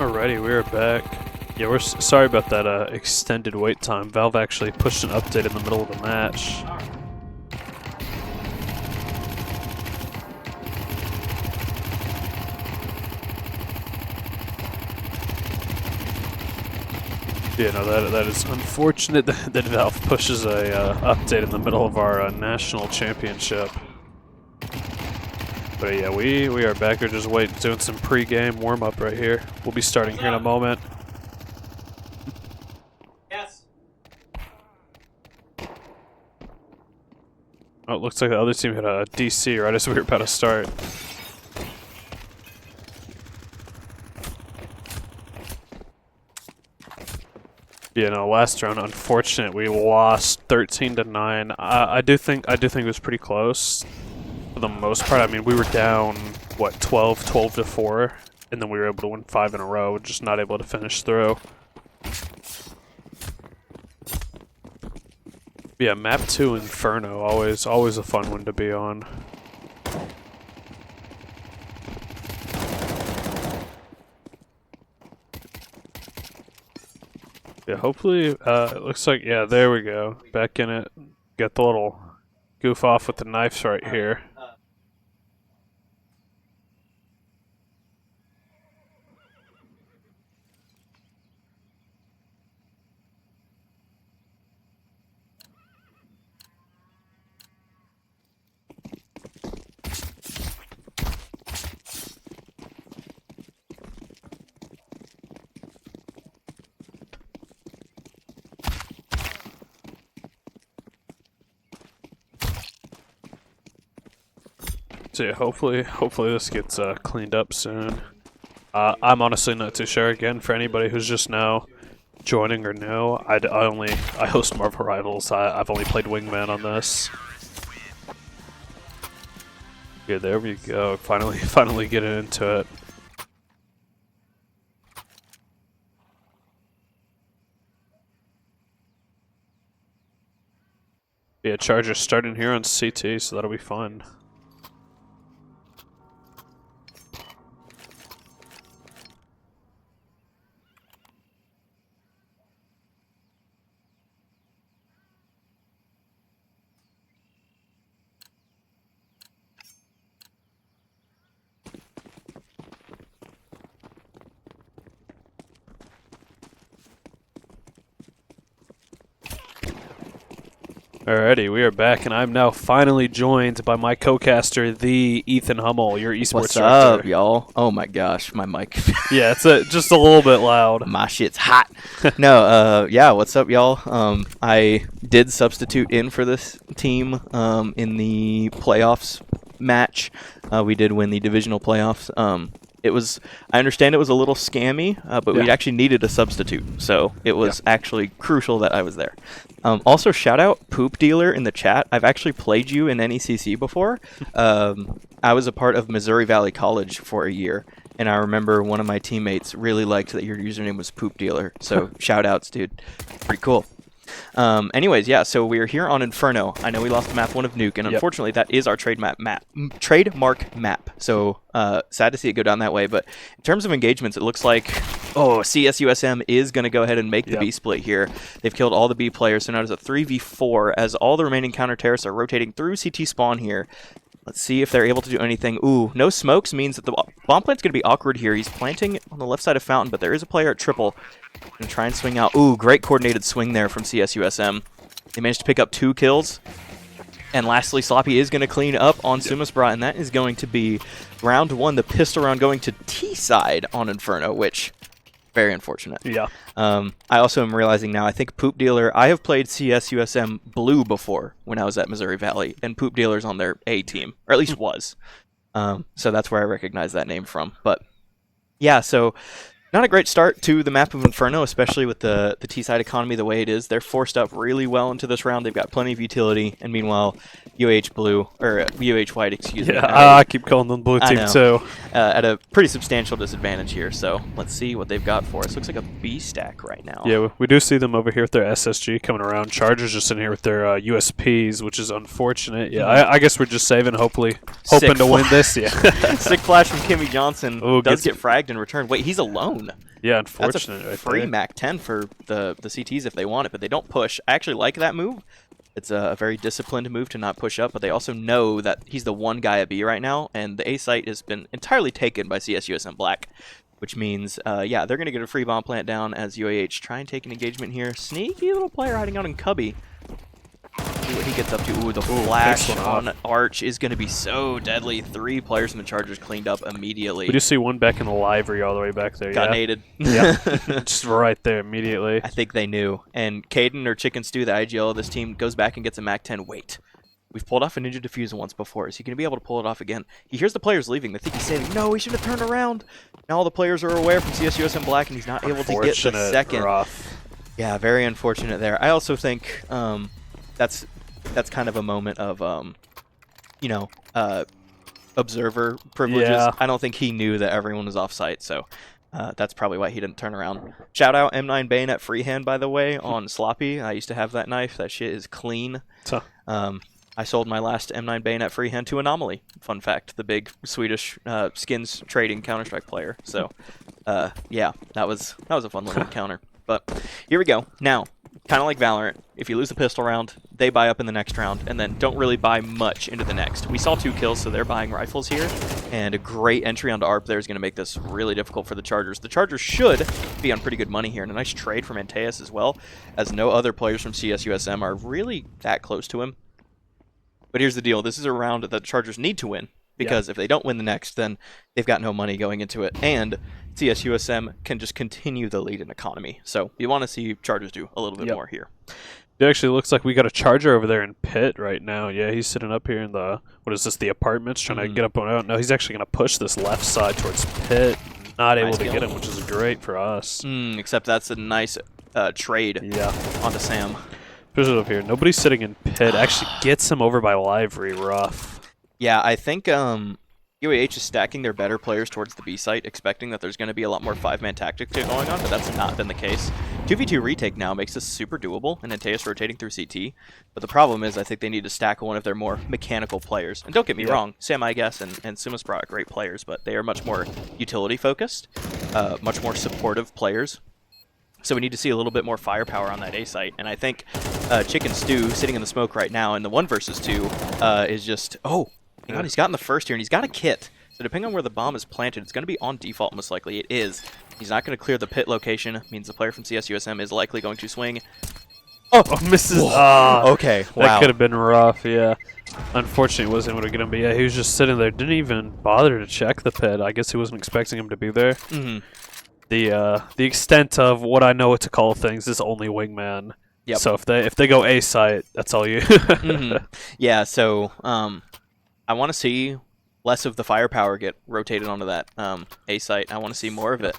Alrighty, we're back. Yeah, we're sorry about that extended wait time. Valve actually pushed an update in the middle of the match. Yeah, no, that is unfortunate that Valve pushes a update in the middle of our national championship. But yeah, we are back. We're just waiting, doing some pre-game warm-up right here. We'll be starting here in a moment.
Yes.
Oh, it looks like the other team hit a DC right as we were about to start. Yeah, no, last round, unfortunate. We lost 13-9. I do think it was pretty close for the most part. I mean, we were down what 12-4, and then we were able to win 5 in a row, just not able to finish through. Yeah, map 2 Inferno, always a fun one to be on. Yeah, hopefully, it looks like, yeah, there we go. Back in it. Got the little goof off with the knives right here. So yeah, hopefully this gets cleaned up soon. I'm honestly not too sure. Again, for anybody who's just now joining or new, I host Marvel Rivals. I've only played Wingman on this. Yeah, there we go. Finally getting into it. Yeah, Chargers starting here on CT, so that'll be fun. Alrighty, we are back, and I'm now finally joined by my co-caster, the Ethan Hummel, your esports
What's
director.
up, y'all? Oh my gosh, my mic.
Yeah, it's just a little bit loud.
My shit's hot. No, yeah, what's up, y'all? I did substitute in for this team in the playoffs match. We did win the divisional playoffs. I understand it was a little scammy, but we actually needed a substitute, so it was actually crucial that I was there. Also, shout out Poop Dealer in the chat. I've actually played you in NECC before. I was a part of Missouri Valley College for a year, and I remember one of my teammates really liked that your username was Poop Dealer, so shout outs, dude. Pretty cool. Anyways, yeah, so we're here on Inferno. I know we lost map 1 of Nuke, and unfortunately that is our trademark map. So, sad to see it go down that way, but in terms of engagements, it looks like, CSUSM is going to go ahead and make the B split here. They've killed all the B players, so now it's a 3v4 as all the remaining counter-terrorists are rotating through CT spawn here. Let's see if they're able to do anything. Ooh, no smokes means that the bomb plant's going to be awkward here. He's planting on the left side of Fountain, but there is a player at triple. Gonna try and swing out. Ooh, great coordinated swing there from CSUSM. They managed to pick up 2 kills. And lastly, Sloppy is going to clean up on Sumasbra, and that is going to be round 1, the pistol round going to T-side on Inferno, which, very unfortunate.
Yeah.
I also am realizing now, I think Poop Dealer, I have played CSUSM Blue before when I was at Missouri Valley, and Poop Dealer's on their A team, or at least was. So that's where I recognize that name from. But yeah, so not a great start to the map of Inferno, especially with the T-side economy the way it is. They're forced up really well into this round. They've got plenty of utility, and meanwhile, UH White, excuse me.
Yeah, I keep calling them blue team too.
At a pretty substantial disadvantage here, so let's see what they've got for us. Looks like a B stack right now.
Yeah, we do see them over here with their SSG coming around. Chargers just in here with their USPs, which is unfortunate. Yeah, I guess we're just saving, hoping to win this. Yeah.
Sick flash from Kimmy Johnson.
Ooh,
does get fragged in return. Wait, he's alone. alone.
Yeah,
That's
unfortunate.
a free Mac 10 for the CTs if they want it, but they don't push. I actually like that move. It's a very disciplined move to not push up, but they also know that he's the one guy at B right now, and the A site has been entirely taken by CSUSM Black, which means, yeah, they're going to get a free bomb plant down as UAH try and take an engagement here. Sneaky little player hiding out in Cubby. See what he gets up to. Ooh, the flash on Arch is going to be so deadly. 3 players from the Chargers cleaned up immediately.
We just see one back in the library all the way back there.
Got naded.
Yeah, just right there immediately.
I think they knew. And Caden or Chicken Stew, the IGL of this team, goes back and gets a Mac 10. Wait. We've pulled off a Ninja Diffuser once before. Is he going to be able to pull it off again? He hears the players leaving. They think he's saving. No, he should have turned around. Now all the players are aware from CSUSM Black, and he's not able to get the second.
Rough.
Yeah, very unfortunate there. I also think that's kind of a moment of, you know, observer privileges.
Yeah.
I don't think he knew that everyone was off-site, so that's probably why he didn't turn around. Shout out M9 Bayonet Freehand, by the way, on Sloppy. I used to have that knife. That shit is clean. I sold my last M9 Bayonet Freehand to Anomaly. Fun fact, the big Swedish skins trading Counter-Strike player. So, yeah, that was a fun little encounter. But here we go. Now, kind of like Valorant, if you lose the pistol round, they buy up in the next round, and then don't really buy much into the next. We saw 2 kills, so they're buying rifles here, and a great entry onto ARP there is going to make this really difficult for the Chargers. The Chargers should be on pretty good money here, and a nice trade from Antaeus as well, as no other players from CSUSM are really that close to him. But here's the deal. This is a round that the Chargers need to win, because if they don't win the next, then they've got no money going into it, and CSUSM can just continue the lead in economy. So you want to see Chargers do a little bit more here.
It actually looks like we got a Charger over there in pit right now. Yeah, he's sitting up here in the, what is this, the apartments, trying to get up on out. No, he's actually going to push this left side towards pit. Not able to get him, which is great for us.
Except that's a nice trade onto Sam.
Push it up here. Nobody's sitting in pit. Actually gets him over by Livery. Rough.
Yeah, I think UAH is stacking their better players towards the B site, expecting that there's going to be a lot more 5-man tactics going on, but that's not been the case. 2v2 retake now makes this super doable, and Antaeus rotating through CT. But the problem is I think they need to stack one of their more mechanical players. And don't get me wrong, Sam I guess and Sumas are great players, but they are much more utility focused, much more supportive players. So we need to see a little bit more firepower on that A site. And I think Chicken Stew sitting in the smoke right now in the 1 versus 2 is just, hang on, he's gotten the first here, and he's got a kit. So depending on where the bomb is planted, it's going to be on default most likely. It is. He's not going to clear the pit location. Means the player from CSUSM is likely going to swing.
Oh, misses.
Okay, wow.
That could have been rough, yeah. Unfortunately, he wasn't able to get him, but yeah, he was just sitting there. Didn't even bother to check the pit. I guess he wasn't expecting him to be there. The extent of what I know what to call things is only wingman.
Yep.
So if they go A site, that's all you.
Yeah. So I want to see less of the firepower get rotated onto that A site. I want to see more of it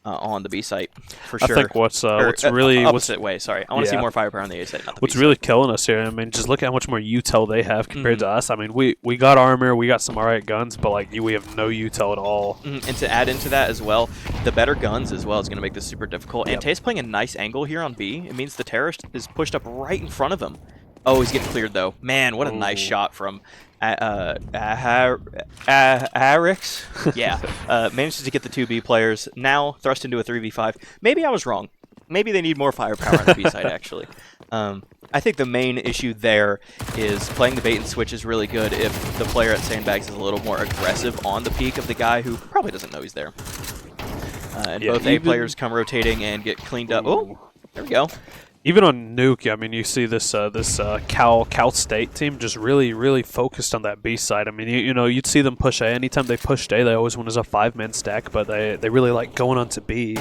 on the B site for sure.
I think what's really
opposite way. Sorry, I want to see more firepower on the A site, not the
what's
B
really
site.
killing us here. I mean, just look at how much more util they have compared to us. I mean, we got armor, we got some alright guns, but like we have no util at all.
And to add into that as well, the better guns as well is going to make this super difficult. And Tae's playing a nice angle here on B. It means the terrorist is pushed up right in front of him. Oh, he's getting cleared though. Man, what a nice shot from Arix. Yeah, manages to get the 2B players. Now thrust into a 3v5. Maybe I was wrong. Maybe they need more firepower on the B side, actually. I think the main issue there is playing the bait and switch is really good if the player at Sandbags is a little more aggressive on the peak of the guy who probably doesn't know he's there. And both A players come rotating and get cleaned up. Oh, there we go.
Even on Nuke, I mean, you see this Cal State team just really focused on that B side. I mean, you know, you'd see them push A. Anytime they pushed A, they always went as a 5-man stack, but they really like going on to B.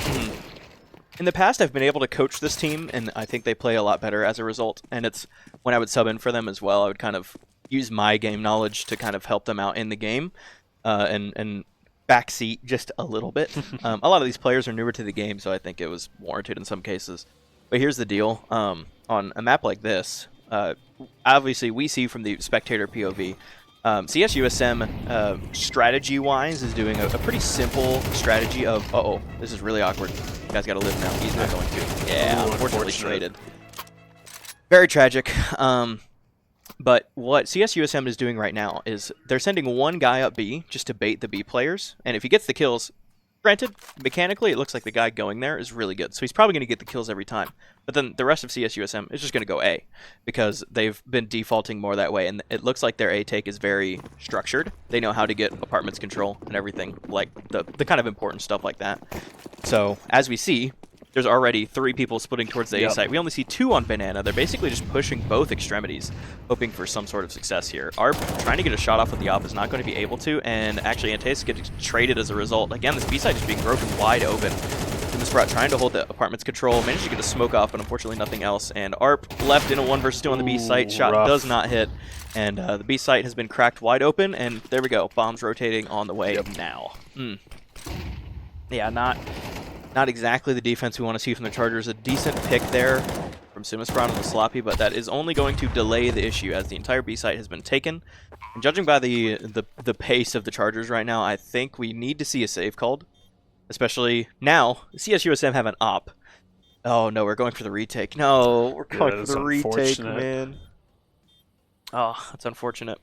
In the past, I've been able to coach this team, and I think they play a lot better as a result. And it's when I would sub in for them as well, I would kind of use my game knowledge to kind of help them out in the game and backseat just a little bit. A lot of these players are newer to the game, so I think it was warranted in some cases. But here's the deal. On a map like this, obviously we see from the spectator POV, CSUSM, strategy-wise, is doing a pretty simple strategy of, this is really awkward. You guys got to live now. He's not going to. Yeah, unfortunately traded. Very tragic. But what CSUSM is doing right now is they're sending one guy up B just to bait the B players, and if he gets the kills, Granted, mechanically, it looks like the guy going there is really good, so he's probably going to get the kills every time. But then the rest of CSUSM is just going to go A, because they've been defaulting more that way, and it looks like their A take is very structured. They know how to get apartments control and everything, like the kind of important stuff like that. So, as we see, there's already 3 people splitting towards the A site. We only see 2 on Banana. They're basically just pushing both extremities, hoping for some sort of success here. ARP trying to get a shot off with the op is not going to be able to, and actually Antaeus gets traded as a result. Again, this B site just being broken wide open. Sprat trying to hold the apartments control, managed to get a smoke off, but unfortunately nothing else. And ARP left in a 1 versus 2 on the B site. Shot does not hit, and the B site has been cracked wide open. And there we go, bombs rotating on the way now. Yeah, not exactly the defense we want to see from the Chargers. A decent pick there from Simisprot on the sloppy, but that is only going to delay the issue as the entire B site has been taken. And judging by the pace of the Chargers right now, I think we need to see a save called. Especially now, CSUSM have an op. Oh no, we're going for the retake. No, we're going for the retake, man. Oh, that's unfortunate.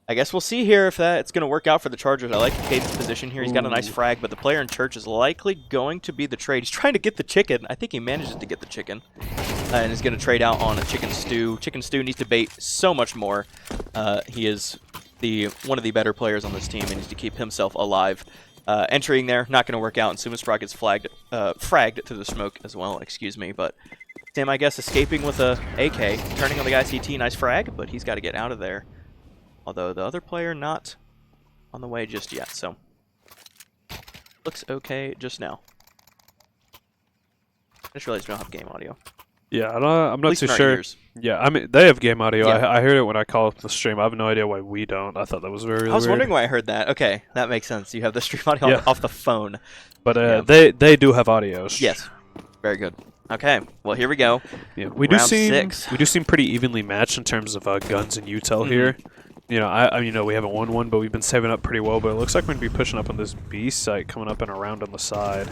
I guess we'll see here if it's going to work out for the Chargers. I like Caden's position here. He's got a nice frag, but the player in church is likely going to be the trade. He's trying to get the chicken. I think he manages to get the chicken. And is going to trade out on a chicken stew. Chicken stew needs to bait so much more. He is one of the better players on this team and needs to keep himself alive. Entering there, not going to work out, and Sumisprot gets fragged through the smoke as well, excuse me, but Sam, I guess, escaping with a AK, turning on the guy CT, nice frag, but he's got to get out of there. Although the other player not on the way just yet, so looks okay just now. I just realized we don't have game audio.
Yeah, I'm not too sure.
Ears.
Yeah, I mean, they have game audio.
Yeah.
I heard it when I called up the stream. I have no idea why we don't. I thought that was very
I was
weird.
wondering why I heard that. Okay, that makes sense. You have the stream audio off the phone.
But they do have audios.
Yes. Very good. Okay, well, here we go.
Yeah, we
Round
do seem pretty evenly matched in terms of guns and util here. You know, I we haven't won one, but we've been saving up pretty well. But it looks like we're going to be pushing up on this B site, coming up and around on the side.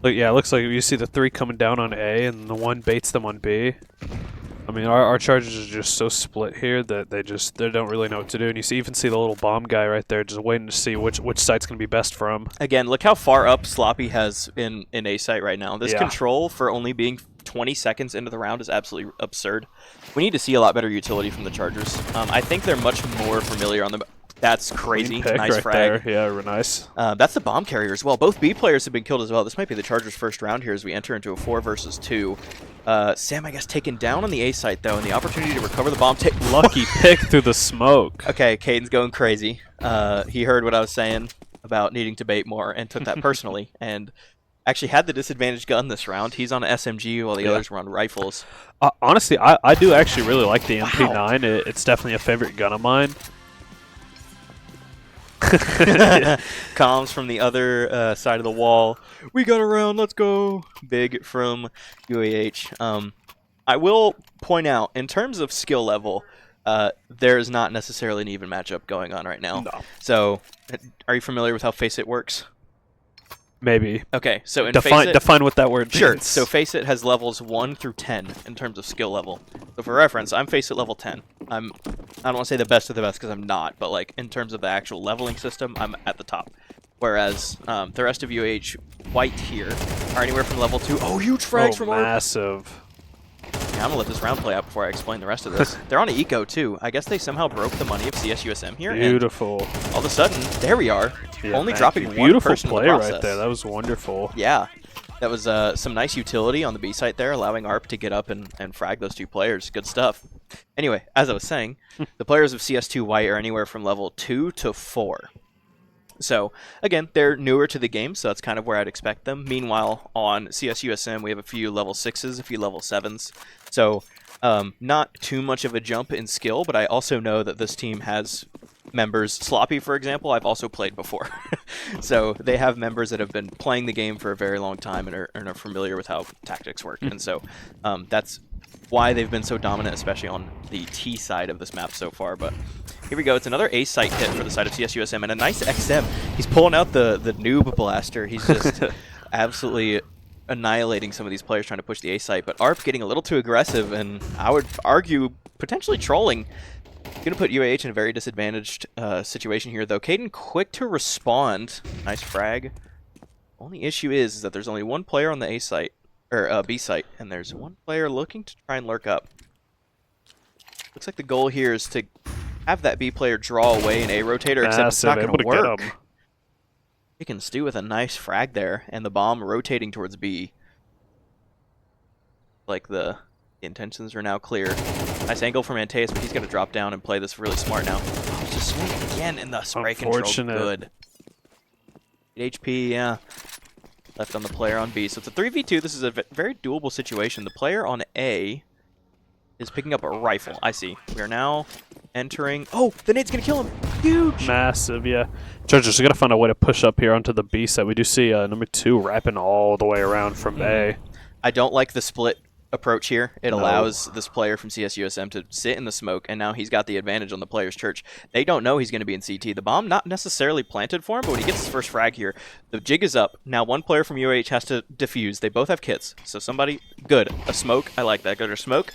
But yeah, it looks like you see the 3 coming down on A, and the 1 baits them on B. I mean, our Chargers are just so split here that they don't really know what to do. And you even see the little bomb guy right there, just waiting to see which site's going to be best for him.
Again, look how far up Sloppy has in A site right now. This control for only being 20 seconds into the round is absolutely absurd. We need to see a lot better utility from the Chargers. I think they're much more familiar on the... That's crazy. Nice
right
frag.
There. Yeah, nice.
That's the bomb carrier as well. Both B players have been killed as well. This might be the Chargers' first round here as we enter into a 4 versus 2. Sam, I guess, taken down on the A site, though, and the opportunity to recover the bomb.
Lucky pick through the smoke.
Okay, Caden's going crazy. He heard what I was saying about needing to bait more and took that personally. And actually had the disadvantaged gun this round. He's on an SMG while the others were on rifles.
Honestly, I do actually really like the MP9. Wow. It's definitely a favorite gun of mine.
Comms from the other side of the wall. We got around, let's go. Big from UAH. I will point out, in terms of skill level, there is not necessarily an even matchup going on right now.
No.
So, are you familiar with how Faceit works?
Maybe.
Okay, so in
define what that word means.
Sure. So Faceit has levels 1 through 10 in terms of skill level. So for reference, I'm Faceit level 10. I don't want to say the best of the best because I'm not, but like in terms of the actual leveling system, I'm at the top. Whereas the rest of UH White here are anywhere from level 2. Oh, huge frags from ARP.
Massive.
Yeah, I'm gonna let this round play out before I explain the rest of this. They're on an eco too. I guess they somehow broke the money of CSUSM here.
Beautiful.
All of a sudden, there we are.
Yeah,
only dropping one
beautiful
person
play
in the process.
Right there. That was wonderful.
Yeah, that was some nice utility on the B site there, allowing ARP to get up and frag those 2 players. Good stuff. Anyway, as I was saying, the players of CS2 White are anywhere from level 2 to 4. So, again, they're newer to the game, so that's kind of where I'd expect them. Meanwhile, on CSUSM, we have a few level 6s, a few level 7s. So, not too much of a jump in skill, but I also know that this team has members. Sloppy, for example, I've also played before. So, they have members that have been playing the game for a very long time and are familiar with how tactics work. And so, that's why they've been so dominant, especially on the T side of this map so far. But here we go. It's another A site hit for the side of CSUSM, and a nice XM. He's pulling out the noob blaster. He's just absolutely annihilating some of these players trying to push the A site. But ARP getting a little too aggressive, and I would argue potentially trolling. Going to put UAH in a very disadvantaged situation here, though. Caden quick to respond. Nice frag. Only issue is that there's only one player on the A site, or B site, and there's one player looking to try and lurk up. Looks like the goal here is to have that B player draw away an A rotator, except it's not going to work. Chicken Stew with a nice frag there, and the bomb rotating towards B. Like the intentions are now clear. Nice angle from Antaeus, but he's going to drop down and play this really smart now. Oh, just swing again, and the spray control good. 8 HP, yeah. Left on the player on B. So it's a 3v2. This is a very doable situation. The player on A is picking up a rifle. I see. We are now entering... Oh, the nade's going to kill him. Huge.
Massive, yeah. Chargers are going to find a way to push up here onto the B side. We do see number 2 wrapping all the way around from A.
I don't like the split approach here. It allows this player from CSUSM to sit in the smoke, and now he's got the advantage on the player's church. They don't know he's going to be in CT. The bomb not necessarily planted for him, but when he gets his first frag here, the jig is up. Now one player from UH has to defuse. They both have kits, so somebody... Good. A smoke. I like that. Go to smoke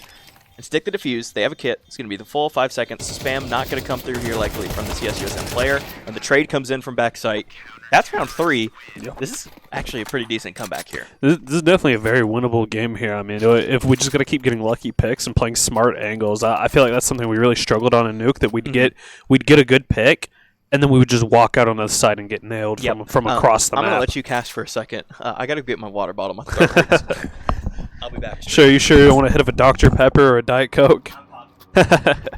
and stick the defuse. They have a kit. It's going to be the full 5 seconds. Spam not going to come through here likely from the CSUSM player, and the trade comes in from backside. That's round 3. Yep. This is actually a pretty decent comeback here.
This is definitely a very winnable game here. I mean, if we just got to keep getting lucky picks and playing smart angles, I feel like that's something we really struggled on in Nuke, that we'd get a good pick, and then we would just walk out on the side and get nailed from across the map.
I'm going to let you cast for a second. I got to get my water bottle. My throat hurts. I'll be back.
Sure, you don't want to hit of a Dr. Pepper or a Diet Coke? But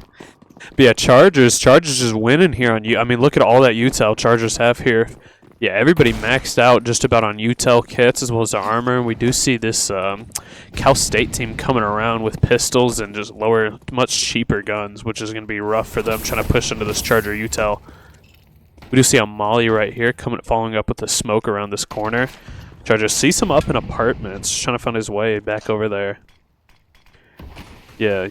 yeah, Chargers just winning here on you. I mean, look at all that util Chargers have here. Yeah, everybody maxed out just about on util kits as well as the armor. And we do see this Cal State team coming around with pistols and just lower, much cheaper guns, which is going to be rough for them trying to push into this Charger util. We do see a Molly right here following up with the smoke around this corner. Charger sees him up in apartments, trying to find his way back over there. Yeah,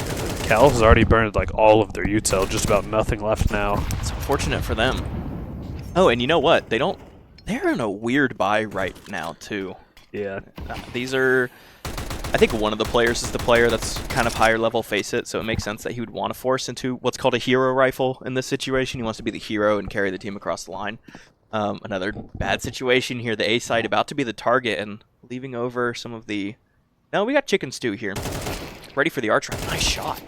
Cal has already burned like all of their util, just about nothing left now.
It's unfortunate for them. Oh, and you know what? They're in a weird buy right now too.
Yeah.
These are... I think one of the players is the player that's kind of higher level face it, so it makes sense that he would want to force into what's called a hero rifle in this situation. He wants to be the hero and carry the team across the line. Another bad situation here. The A side about to be the target and leaving over some of the... No, we got Chicken Stew here. Ready for the arch run. Nice shot.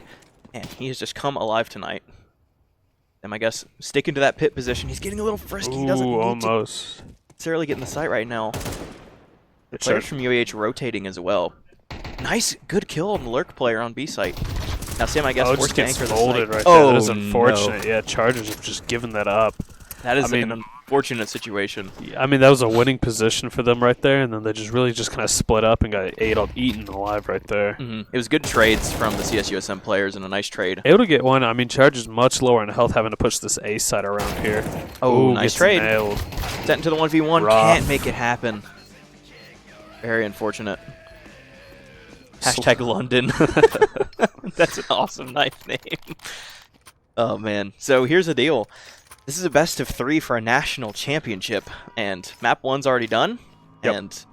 And he has just come alive tonight. And I guess sticking to that pit position. He's getting a little frisky. He doesn't need to necessarily get in the sight right now. The players from UAH rotating as well. Nice, good kill on the lurk player on B site. Now Sam, I guess, forced to anchor the site.
Right there. That is unfortunate. No. Yeah, Chargers have just given that up.
That is an unfortunate situation.
I mean, that was a winning position for them right there, and then they just kind of split up and got eaten alive right there.
It was good trades from the CSUSM players and a nice trade.
Able to get one. I mean, Chargers much lower in health, having to push this A side around here.
Oh, nice trade.
Nailed.
Set into the 1v1. Rough. Can't make it happen. Very unfortunate. Hashtag London. That's an awesome knife name. Oh, man. So here's the deal. This is a best of 3 for a national championship, and map 1's already done, and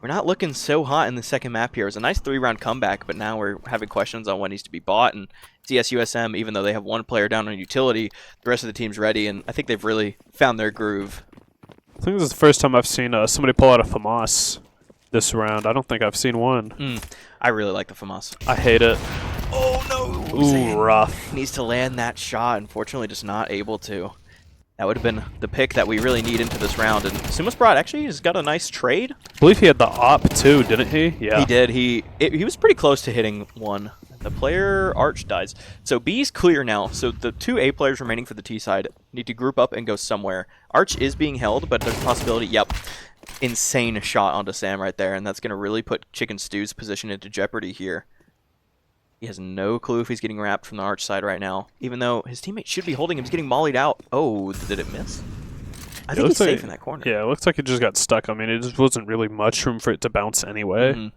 we're not looking so hot in the second map here. It was a nice 3-round comeback, but now we're having questions on what needs to be bought, and CSUSM, even though they have one player down on utility, the rest of the team's ready, and I think they've really found their groove.
I think this is the first time I've seen somebody pull out a FAMAS this round. I don't think I've seen one.
I really like the FAMAS.
I hate it.
Oh, no!
Ooh, rough.
Needs to land that shot, unfortunately just not able to. That would have been the pick that we really need into this round. And Sumo Sprott actually has got a nice trade.
I believe he had the op too, didn't he? Yeah.
He did. He was pretty close to hitting one. The player Arch dies. So B's clear now. So the 2 A players remaining for the T side need to group up and go somewhere. Arch is being held, but there's a possibility. Yep. Insane shot onto Sam right there. And that's going to really put Chicken Stew's position into jeopardy here. He has no clue if he's getting wrapped from the Arch side right now, even though his teammate should be holding him. He's getting mollied out. Oh, did it miss? I think he's safe in that corner.
Yeah, it looks like it just got stuck. I mean, it just wasn't really much room for it to bounce anyway.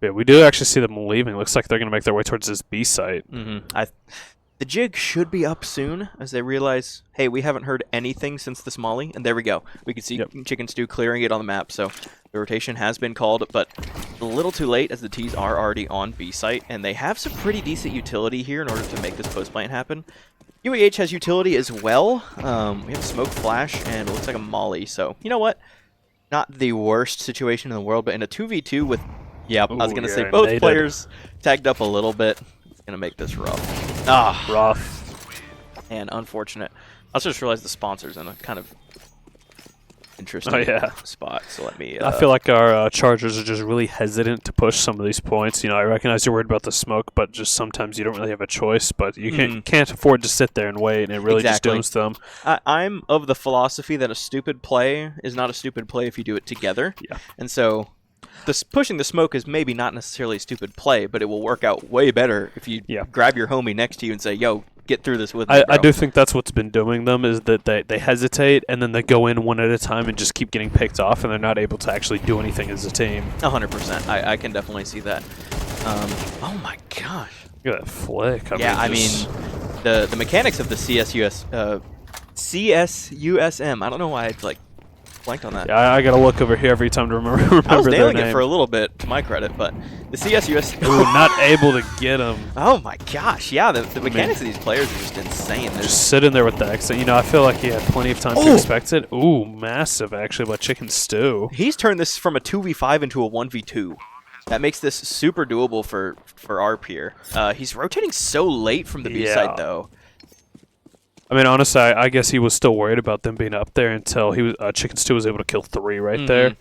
Yeah, we do actually see them leaving. Looks like they're going to make their way towards this B site.
The jig should be up soon as they realize, hey, we haven't heard anything since this molly. And there we go. We can see Chicken Stew clearing it on the map. So The rotation has been called, but a little too late as the Ts are already on B site, and they have some pretty decent utility here in order to make this post plant happen. UAH has utility as well. We have a smoke flash, and it looks like a molly, so you know what? Not the worst situation in the world, but in a 2v2 with, yeah, I was going to say both players tagged up a little bit. It's going to make this rough. Ah,
rough.
And unfortunate. I also just realized the sponsor's in a kind of interesting spot, so let me...
I feel like our Chargers are just really hesitant to push some of these points. You know, I recognize you're worried about the smoke, but just sometimes you don't really have a choice, but you can't afford to sit there and wait, and it really just dooms them.
I'm of the philosophy that a stupid play is not a stupid play if you do it together.
Yeah.
And so pushing the smoke is maybe not necessarily a stupid play, but it will work out way better if you grab your homie next to you and say, yo, get through this with me, bro.
I do think that's what's been doing them, is that they hesitate, and then they go in one at a time and just keep getting picked off, and they're not able to actually do anything as a team.
100%. I can definitely see that. Oh my gosh.
Look at that flick.
I mean, the mechanics of the CSUSM, I don't know why I blanked on that.
Yeah, I gotta look over here every time to remember
I was nailing
their name.
it for a little bit, to my credit, but the CSUSM...
Ooh, not able to get him.
Oh my gosh, yeah, the mechanics of these players are just insane. They're
just sitting there with the exit. You know, I feel like he had plenty of time to expect it. Ooh, massive, actually, by Chicken Stew.
He's turned this from a 2v5 into a 1v2. That makes this super doable for ARP here. He's rotating so late from the B side, though.
I mean, honestly, I guess he was still worried about them being up there until he was Chicken Stew was able to kill 3 right there.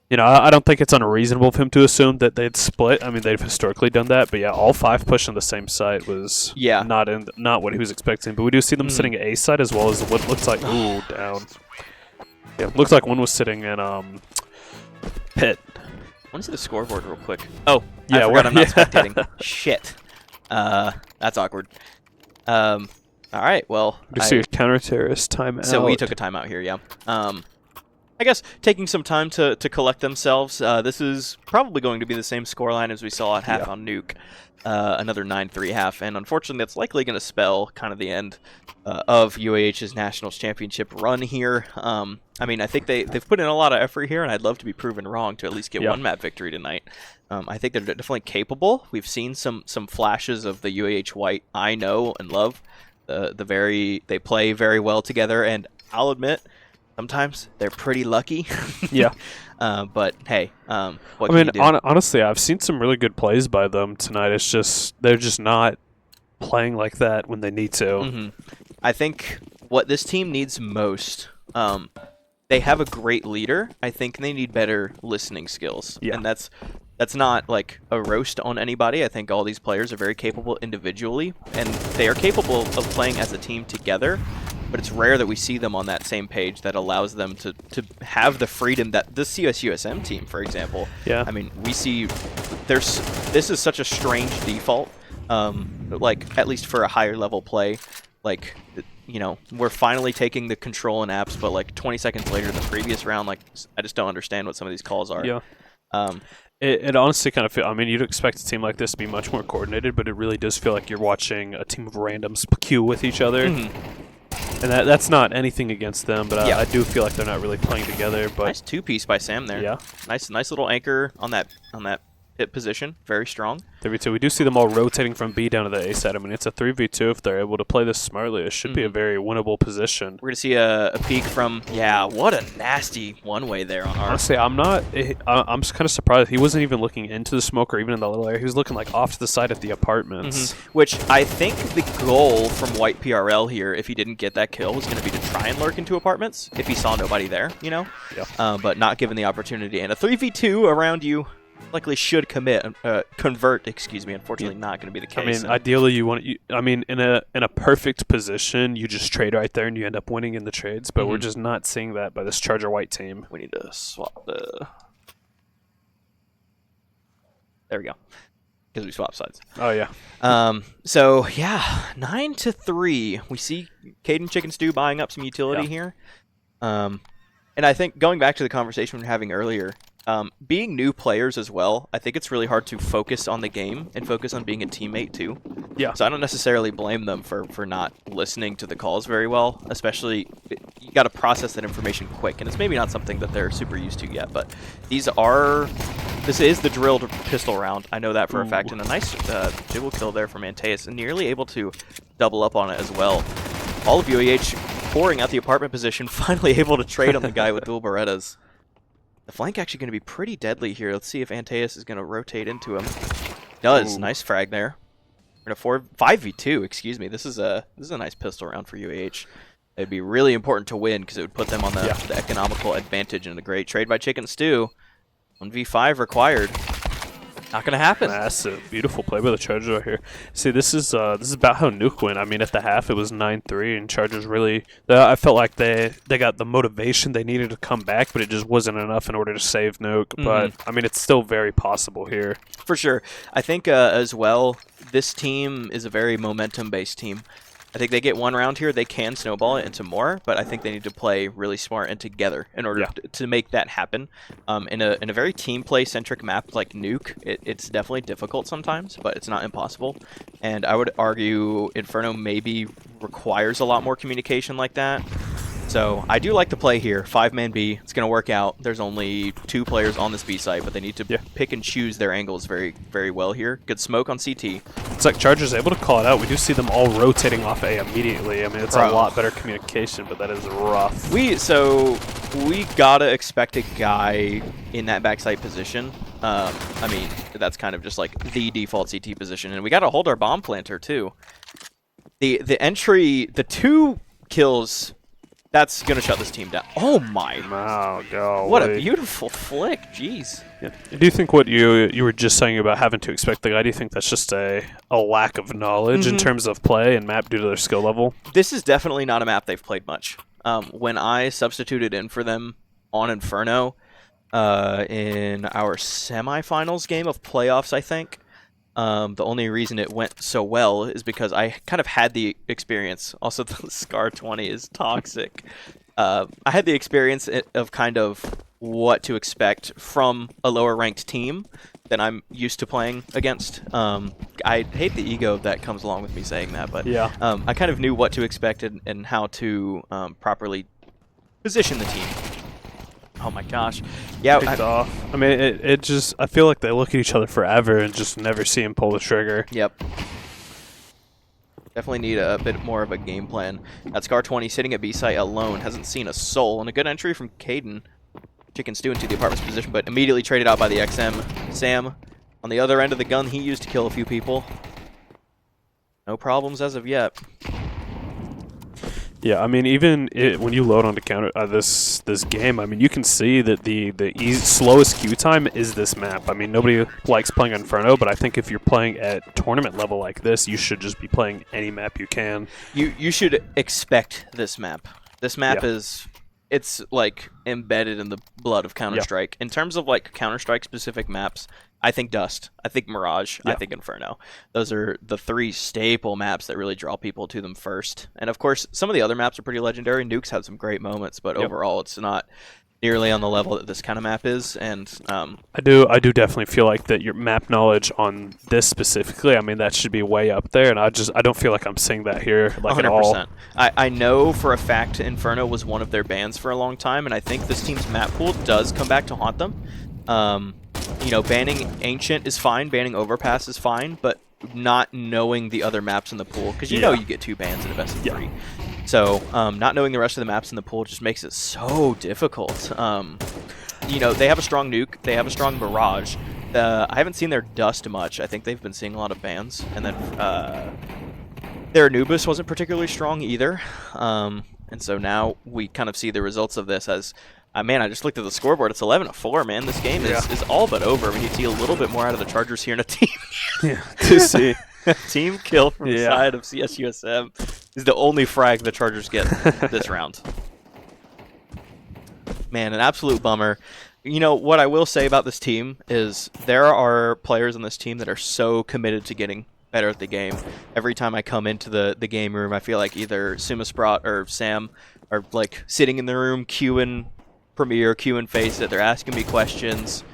You know, I don't think it's unreasonable of him to assume that they'd split. I mean, they've historically done that, but yeah, all 5 pushing the same site was not what he was expecting. But we do see them sitting at A side as well as what looks like down. Yeah, looks like one was sitting in pit.
I want to see the scoreboard real quick. Oh,
yeah,
I forgot I'm not spectating. Shit. That's awkward. All right, well...
You see your counter-terrorist timeout.
So we took a timeout here, yeah. I guess taking some time to collect themselves. This is probably going to be the same scoreline as we saw at half on Nuke. Another 9-3 half, and unfortunately that's likely going to spell kind of the end of UAH's Nationals Championship run here. I mean, I think they've put in a lot of effort here, and I'd love to be proven wrong to at least get one map victory tonight. I think they're definitely capable. We've seen some flashes of the UAH White I know and love. They play very well together, and I'll admit, sometimes they're pretty lucky.
Yeah.
But hey, what
I
can
mean,
you do?
honestly, I've seen some really good plays by them tonight. It's just they're just not playing like that when they need to.
I think what this team needs most, they have a great leader. I think they need better listening skills.
Yeah.
And that's not like a roast on anybody. I think all these players are very capable individually, and they are capable of playing as a team together. But it's rare that we see them on that same page that allows them to have the freedom that the CSUSM team, for example.
Yeah.
I mean, we see this is such a strange default, like at least for a higher level play. Like, you know, we're finally taking the control in apps, but like 20 seconds later in the previous round, like I just don't understand what some of these calls are.
Yeah. It honestly kind of feel. I mean, you'd expect a team like this to be much more coordinated, but it really does feel like you're watching a team of randoms queue with each other. And that's not anything against them, but I do feel like they're not really playing together. But
nice 2-piece by Sam there.
Yeah.
Nice little anchor on that hit position. Very strong.
3v2. We do see them all rotating from B down to the A side. I mean, it's a 3v2. If they're able to play this smartly, it should be a very winnable position.
We're going to see a peek from, what a nasty one-way there on our...
Honestly, I'm kind of surprised. He wasn't even looking into the smoke or even in the little area. He was looking like off to the side at the apartments.
Which I think the goal from White PRL here, if he didn't get that kill, was going to be to try and lurk into apartments if he saw nobody there, you know?
Yeah.
But not given the opportunity. And a 3v2 around you likely should convert, excuse me. Unfortunately, not going to be the case.
I mean, ideally, in a perfect position, you just trade right there and you end up winning in the trades. But we're just not seeing that by this Charger White team.
We need to swap the. There we go. Because we swap sides.
Oh yeah.
So yeah, 9-3. We see Caden Chicken Stew buying up some utility here. And I think going back to the conversation we were having earlier. Being new players as well, I think it's really hard to focus on the game and focus on being a teammate too.
Yeah.
So I don't necessarily blame them for not listening to the calls very well, especially you got to process that information quick, and it's maybe not something that they're super used to yet, but this is the drilled pistol round. I know that for a fact, and a nice jibble kill there from Antaeus, and nearly able to double up on it as well. All of UAH pouring out the apartment position, finally able to trade on the guy with dual Berettas. The flank actually going to be pretty deadly here. Let's see if Antaeus is going to rotate into him. Does. Ooh. Nice frag there. We're going to 5v2, excuse me. This is a nice pistol round for UAH. It'd be really important to win because it would put them on the economical advantage, and a great trade by Chicken Stew. 1v5 required. Not gonna happen.
That's a beautiful play by the Chargers right here. See, this is about how Nuke went. I mean, at the half it was 9-3, and Chargers really. I felt like they got the motivation they needed to come back, but it just wasn't enough in order to save Nuke. But I mean, it's still very possible here.
For sure. I think as well, this team is a very momentum-based team. I think they get one round here, they can snowball it into more, but I think they need to play really smart and together in order to make that happen. In a very team play centric map like Nuke, it's definitely difficult sometimes, but it's not impossible. And I would argue Inferno maybe requires a lot more communication like that. So I do like the play here. 5-man B. It's going to work out. There's only 2 players on this B site, but they need to pick and choose their angles very, very well here. Good smoke on CT.
It's like Chargers able to call it out. We do see them all rotating off A immediately. I mean, it's a lot better communication, but that is rough.
We got to expect a guy in that backside position. I mean, that's kind of just like the default CT position. And we got to hold our bomb planter, too. The entry, the 2 kills... That's going to shut this team down. Oh, my.
Wow, God.
What a beautiful flick. Jeez.
Yeah. Do you think what you were just saying about having to expect the guy, do you think that's just a lack of knowledge in terms of play and map due to their skill level?
This is definitely not a map they've played much. When I substituted in for them on Inferno in our semifinals game of playoffs, I think, the only reason it went so well is because I kind of had the experience. Also, the Scar 20 is toxic. I had the experience of kind of what to expect from a lower ranked team than I'm used to playing against. I hate the ego that comes along with me saying that, but I kind of knew what to expect and how to properly position the team. Oh my gosh. Yeah.
I mean, it just, I feel like they look at each other forever and just never see him pull the trigger.
Yep. Definitely need a bit more of a game plan. That Scar 20 sitting at B site alone, hasn't seen a soul, and a good entry from Caden. Chicken Stew into the apartment's position, but immediately traded out by the XM. Sam, on the other end of the gun he used to kill a few people. No problems as of yet.
Yeah, I mean, even when you load onto counter this game, I mean, you can see that the slowest queue time is this map. I mean, nobody likes playing Inferno, but I think if you're playing at tournament level like this, you should just be playing any map you can.
You should expect this map. This map it's like embedded in the blood of Counter-Strike. In terms of like Counter-Strike specific maps, I think Dust, I think Mirage, I think Inferno. Those are the 3 staple maps that really draw people to them first. And of course, some of the other maps are pretty legendary. Nuke's had some great moments, but overall it's not nearly on the level that this kind of map is. And
I do definitely feel like that your map knowledge on this specifically, I mean, that should be way up there, and I don't feel like I'm seeing that here like 100%. At all.
I know for a fact Inferno was one of their bans for a long time, and I think this team's map pool does come back to haunt them. You know, banning Ancient is fine, banning Overpass is fine, but not knowing the other maps in the pool, because you know you get 2 bans in a best of 3. So not knowing the rest of the maps in the pool just makes it so difficult. You know, they have a strong Nuke, they have a strong Mirage. I haven't seen their Dust much. I think they've been seeing a lot of bans. And then their Anubis wasn't particularly strong either. And so now we kind of see the results of this as... man, I just looked at the scoreboard. It's 11-4, man. This game is all but over. We need to see a little bit more out of the Chargers here in a team.
To see.
Team kill from the side of CSUSM is the only frag the Chargers get this round. Man, an absolute bummer. You know, what I will say about this team is there are players on this team that are so committed to getting better at the game. Every time I come into the game room, I feel like either Sumasprot or Sam are like sitting in the room queuing premier Q and face that they're asking me questions,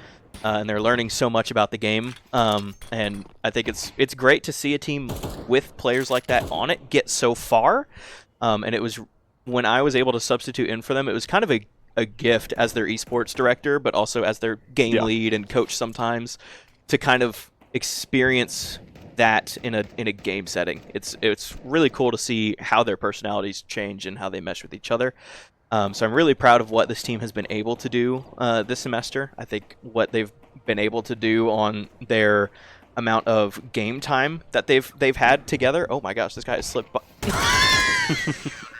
and they're learning so much about the game. And I think it's great to see a team with players like that on it get so far. And it was when I was able to substitute in for them, it was kind of a gift as their esports director, but also as their game lead and coach sometimes, to kind of experience that in a game setting. It's really cool to see how their personalities change and how they mesh with each other. So I'm really proud of what this team has been able to do this semester. I think what they've been able to do on their amount of game time that they've had together. Oh my gosh, this guy has slipped.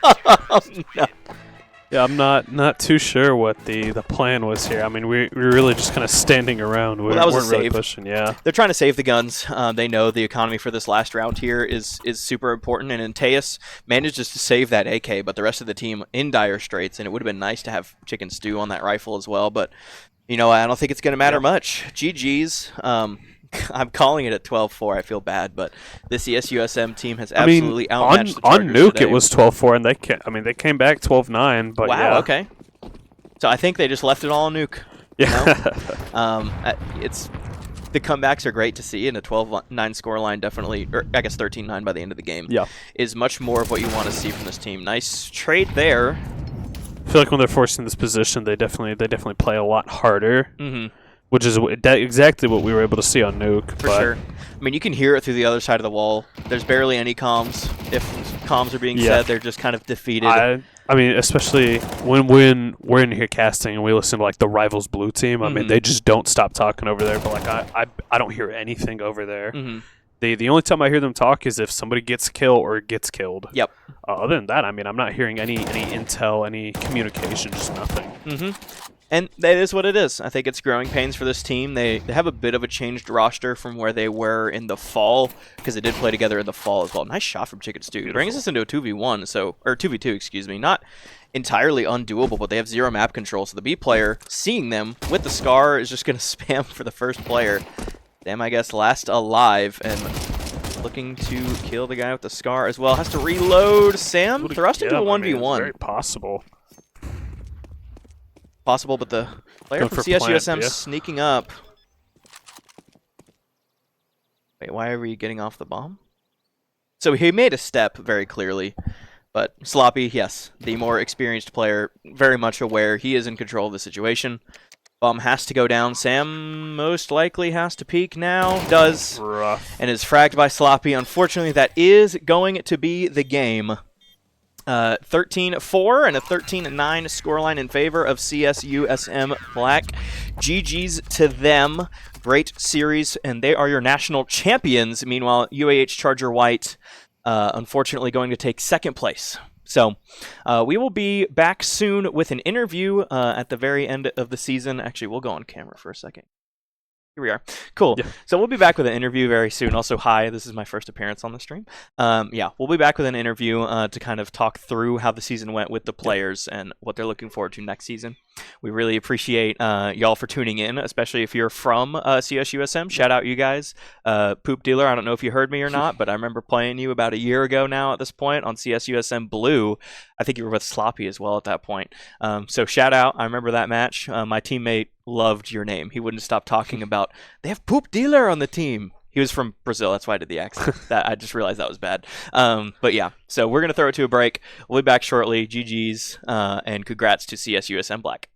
Oh, no.
Yeah, I'm not too sure what the plan was here. I mean, we were really just kind of standing around. We
that was
weren't
a
really
save.
pushing. Yeah,
They're trying to save the guns. They know the economy for this last round here is super important, and Antaeus manages to save that AK, but the rest of the team in dire straits, and it would have been nice to have Chicken Stew on that rifle as well, but you know, I don't think it's going to matter much. GG's. I'm calling it at 12-4. I feel bad, but the CSUSM team has absolutely outmatched the Chargers
on Nuke
today.
it was 12-4, and they came back 12-9. But
wow,
yeah.
okay. So I think they just left it all on Nuke.
Yeah.
You know? It's the comebacks are great to see, and a 12-9 scoreline definitely, or I guess 13-9 by the end of the game, is much more of what you want to see from this team. Nice trade there.
I feel like when they're forced in this position, they definitely play a lot harder.
Mm-hmm.
Which is exactly what we were able to see on Nuke.
For sure. I mean, you can hear it through the other side of the wall. There's barely any comms. If comms are being said, they're just kind of defeated.
I mean, especially when we're in here casting and we listen to like the Rivals Blue team. I mean, they just don't stop talking over there. But like I don't hear anything over there. The only time I hear them talk is if somebody gets killed or gets killed.
Yep.
Other than that, I mean, I'm not hearing any intel, any communication, just nothing.
And that is what it is. I think it's growing pains for this team. They have a bit of a changed roster from where they were in the fall, because they did play together in the fall as well. Nice shot from Chicken Stew. Brings us into a 2v1, or 2v2, excuse me. Not entirely undoable, but they have 0 map control, so the B player, seeing them with the Scar, is just going to spam for the first player. Them, I guess, last alive, and looking to kill the guy with the Scar as well. Has to reload. Sam thrust into a 1v1.
I mean, it's very possible.
Possible, but the player from CSUSM sneaking up. Wait, why are we getting off the bomb? So he made a step very clearly, but Sloppy, yes, the more experienced player, very much aware he is in control of the situation. Bomb has to go down. Sam most likely has to peek now. Does.
Rough.
And is fragged by Sloppy. Unfortunately, that is going to be the game. 13-4 and a 13-9 scoreline in favor of CSUSM Black. GG's to them. Great series, and they are your national champions. Meanwhile, UAH Charger White, unfortunately, going to take second place. So we will be back soon with an interview at the very end of the season. Actually, we'll go on camera for a second. Here we are. Cool. Yeah. So we'll be back with an interview very soon. Also, hi, this is my first appearance on the stream. Yeah, we'll be back with an interview to kind of talk through how the season went with the players and what they're looking forward to next season. We really appreciate y'all for tuning in, especially if you're from CSUSM. Shout out you guys. Poop Dealer, I don't know if you heard me or not, but I remember playing you about a year ago now at this point on CSUSM Blue. I think you were with Sloppy as well at that point. So shout out. I remember that match. My teammate loved your name. He wouldn't stop talking about, they have Poop Dealer on the team. He was from Brazil. That's why I did the accent. That I just realized that was bad. But yeah, so we're going to throw it to a break. We'll be back shortly. GG's, and congrats to CSUSM Black.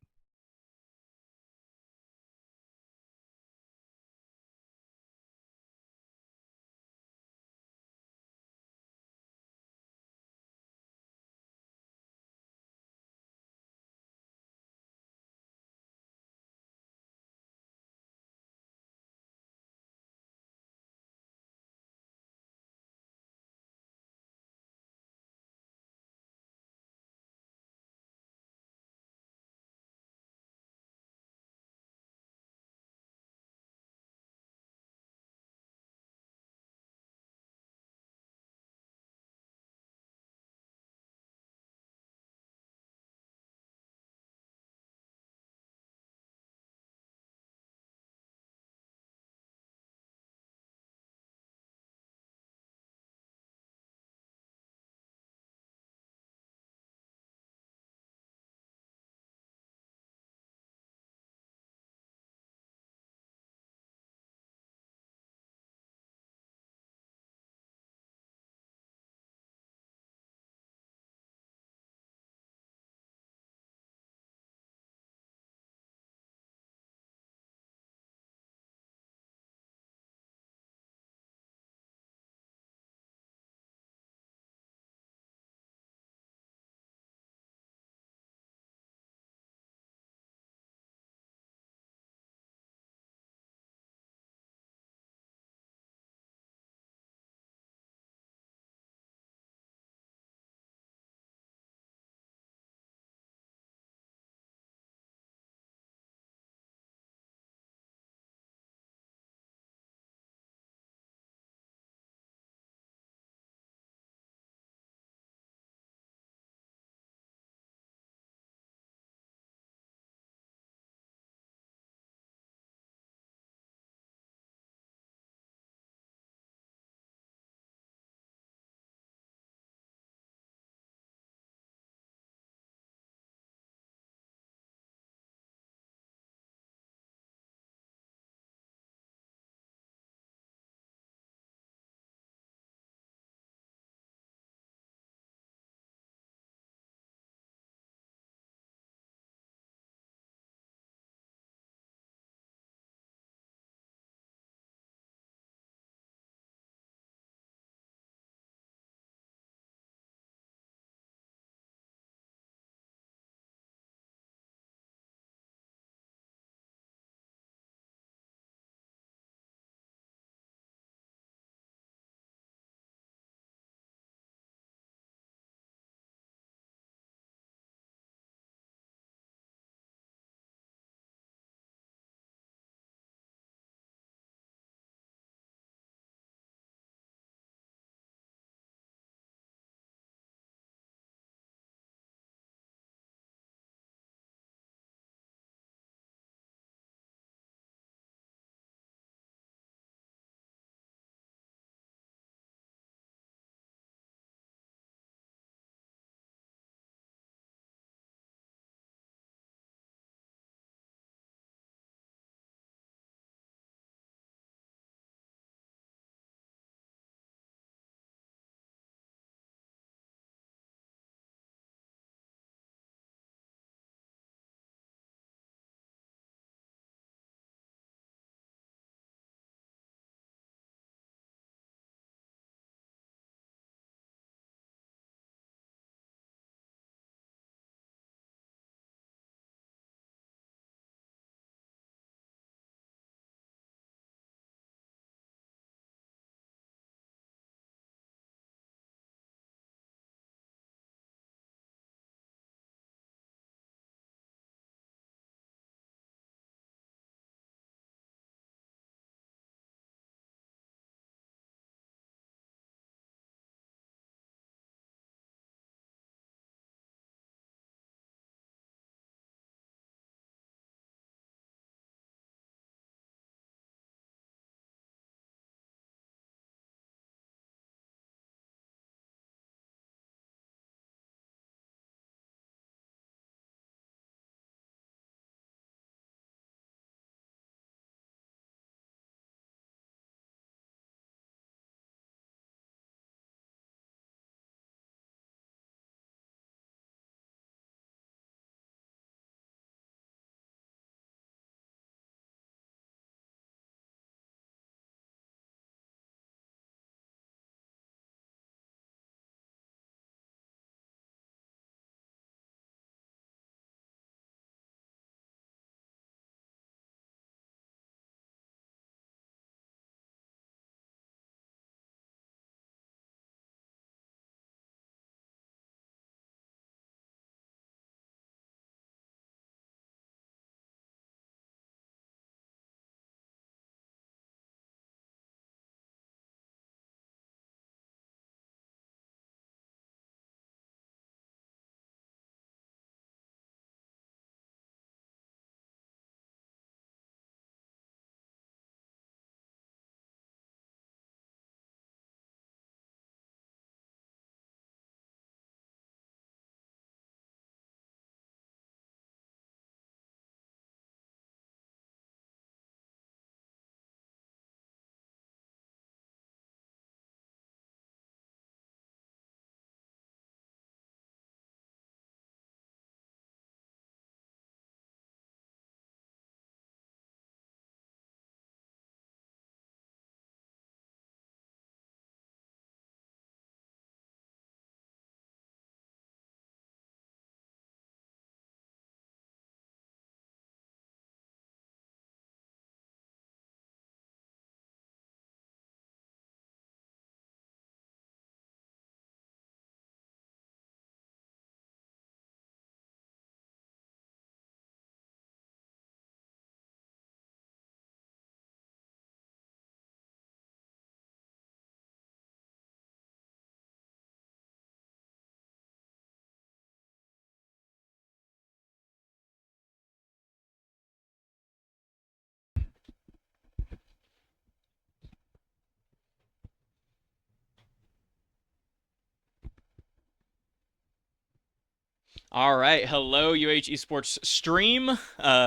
All right, hello UH Esports stream.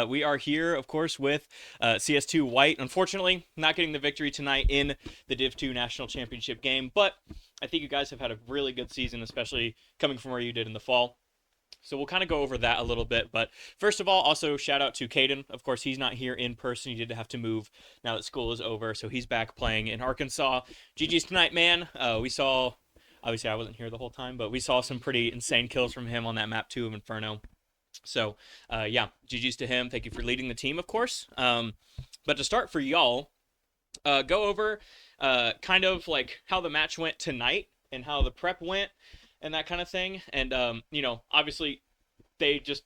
We are here, of course, with CS2 White. Unfortunately, not getting the victory tonight in the Div 2 National Championship game, but I think you guys have had a really good season, especially coming from where you did in the fall. So we'll kind of go over that a little bit. But first of all, also shout out to Caden. Of course, he's not here in person. He did have to move now that school is over, so he's back playing in Arkansas. GG's tonight, man. We saw. Obviously, I wasn't here the whole time, but we saw some pretty insane kills from him on that map 2 of Inferno. So, yeah, GG's to him. Thank you for leading the team, of course. But to start for y'all, go over kind of like how the match went tonight and how the prep went and that kind of thing. And, obviously they just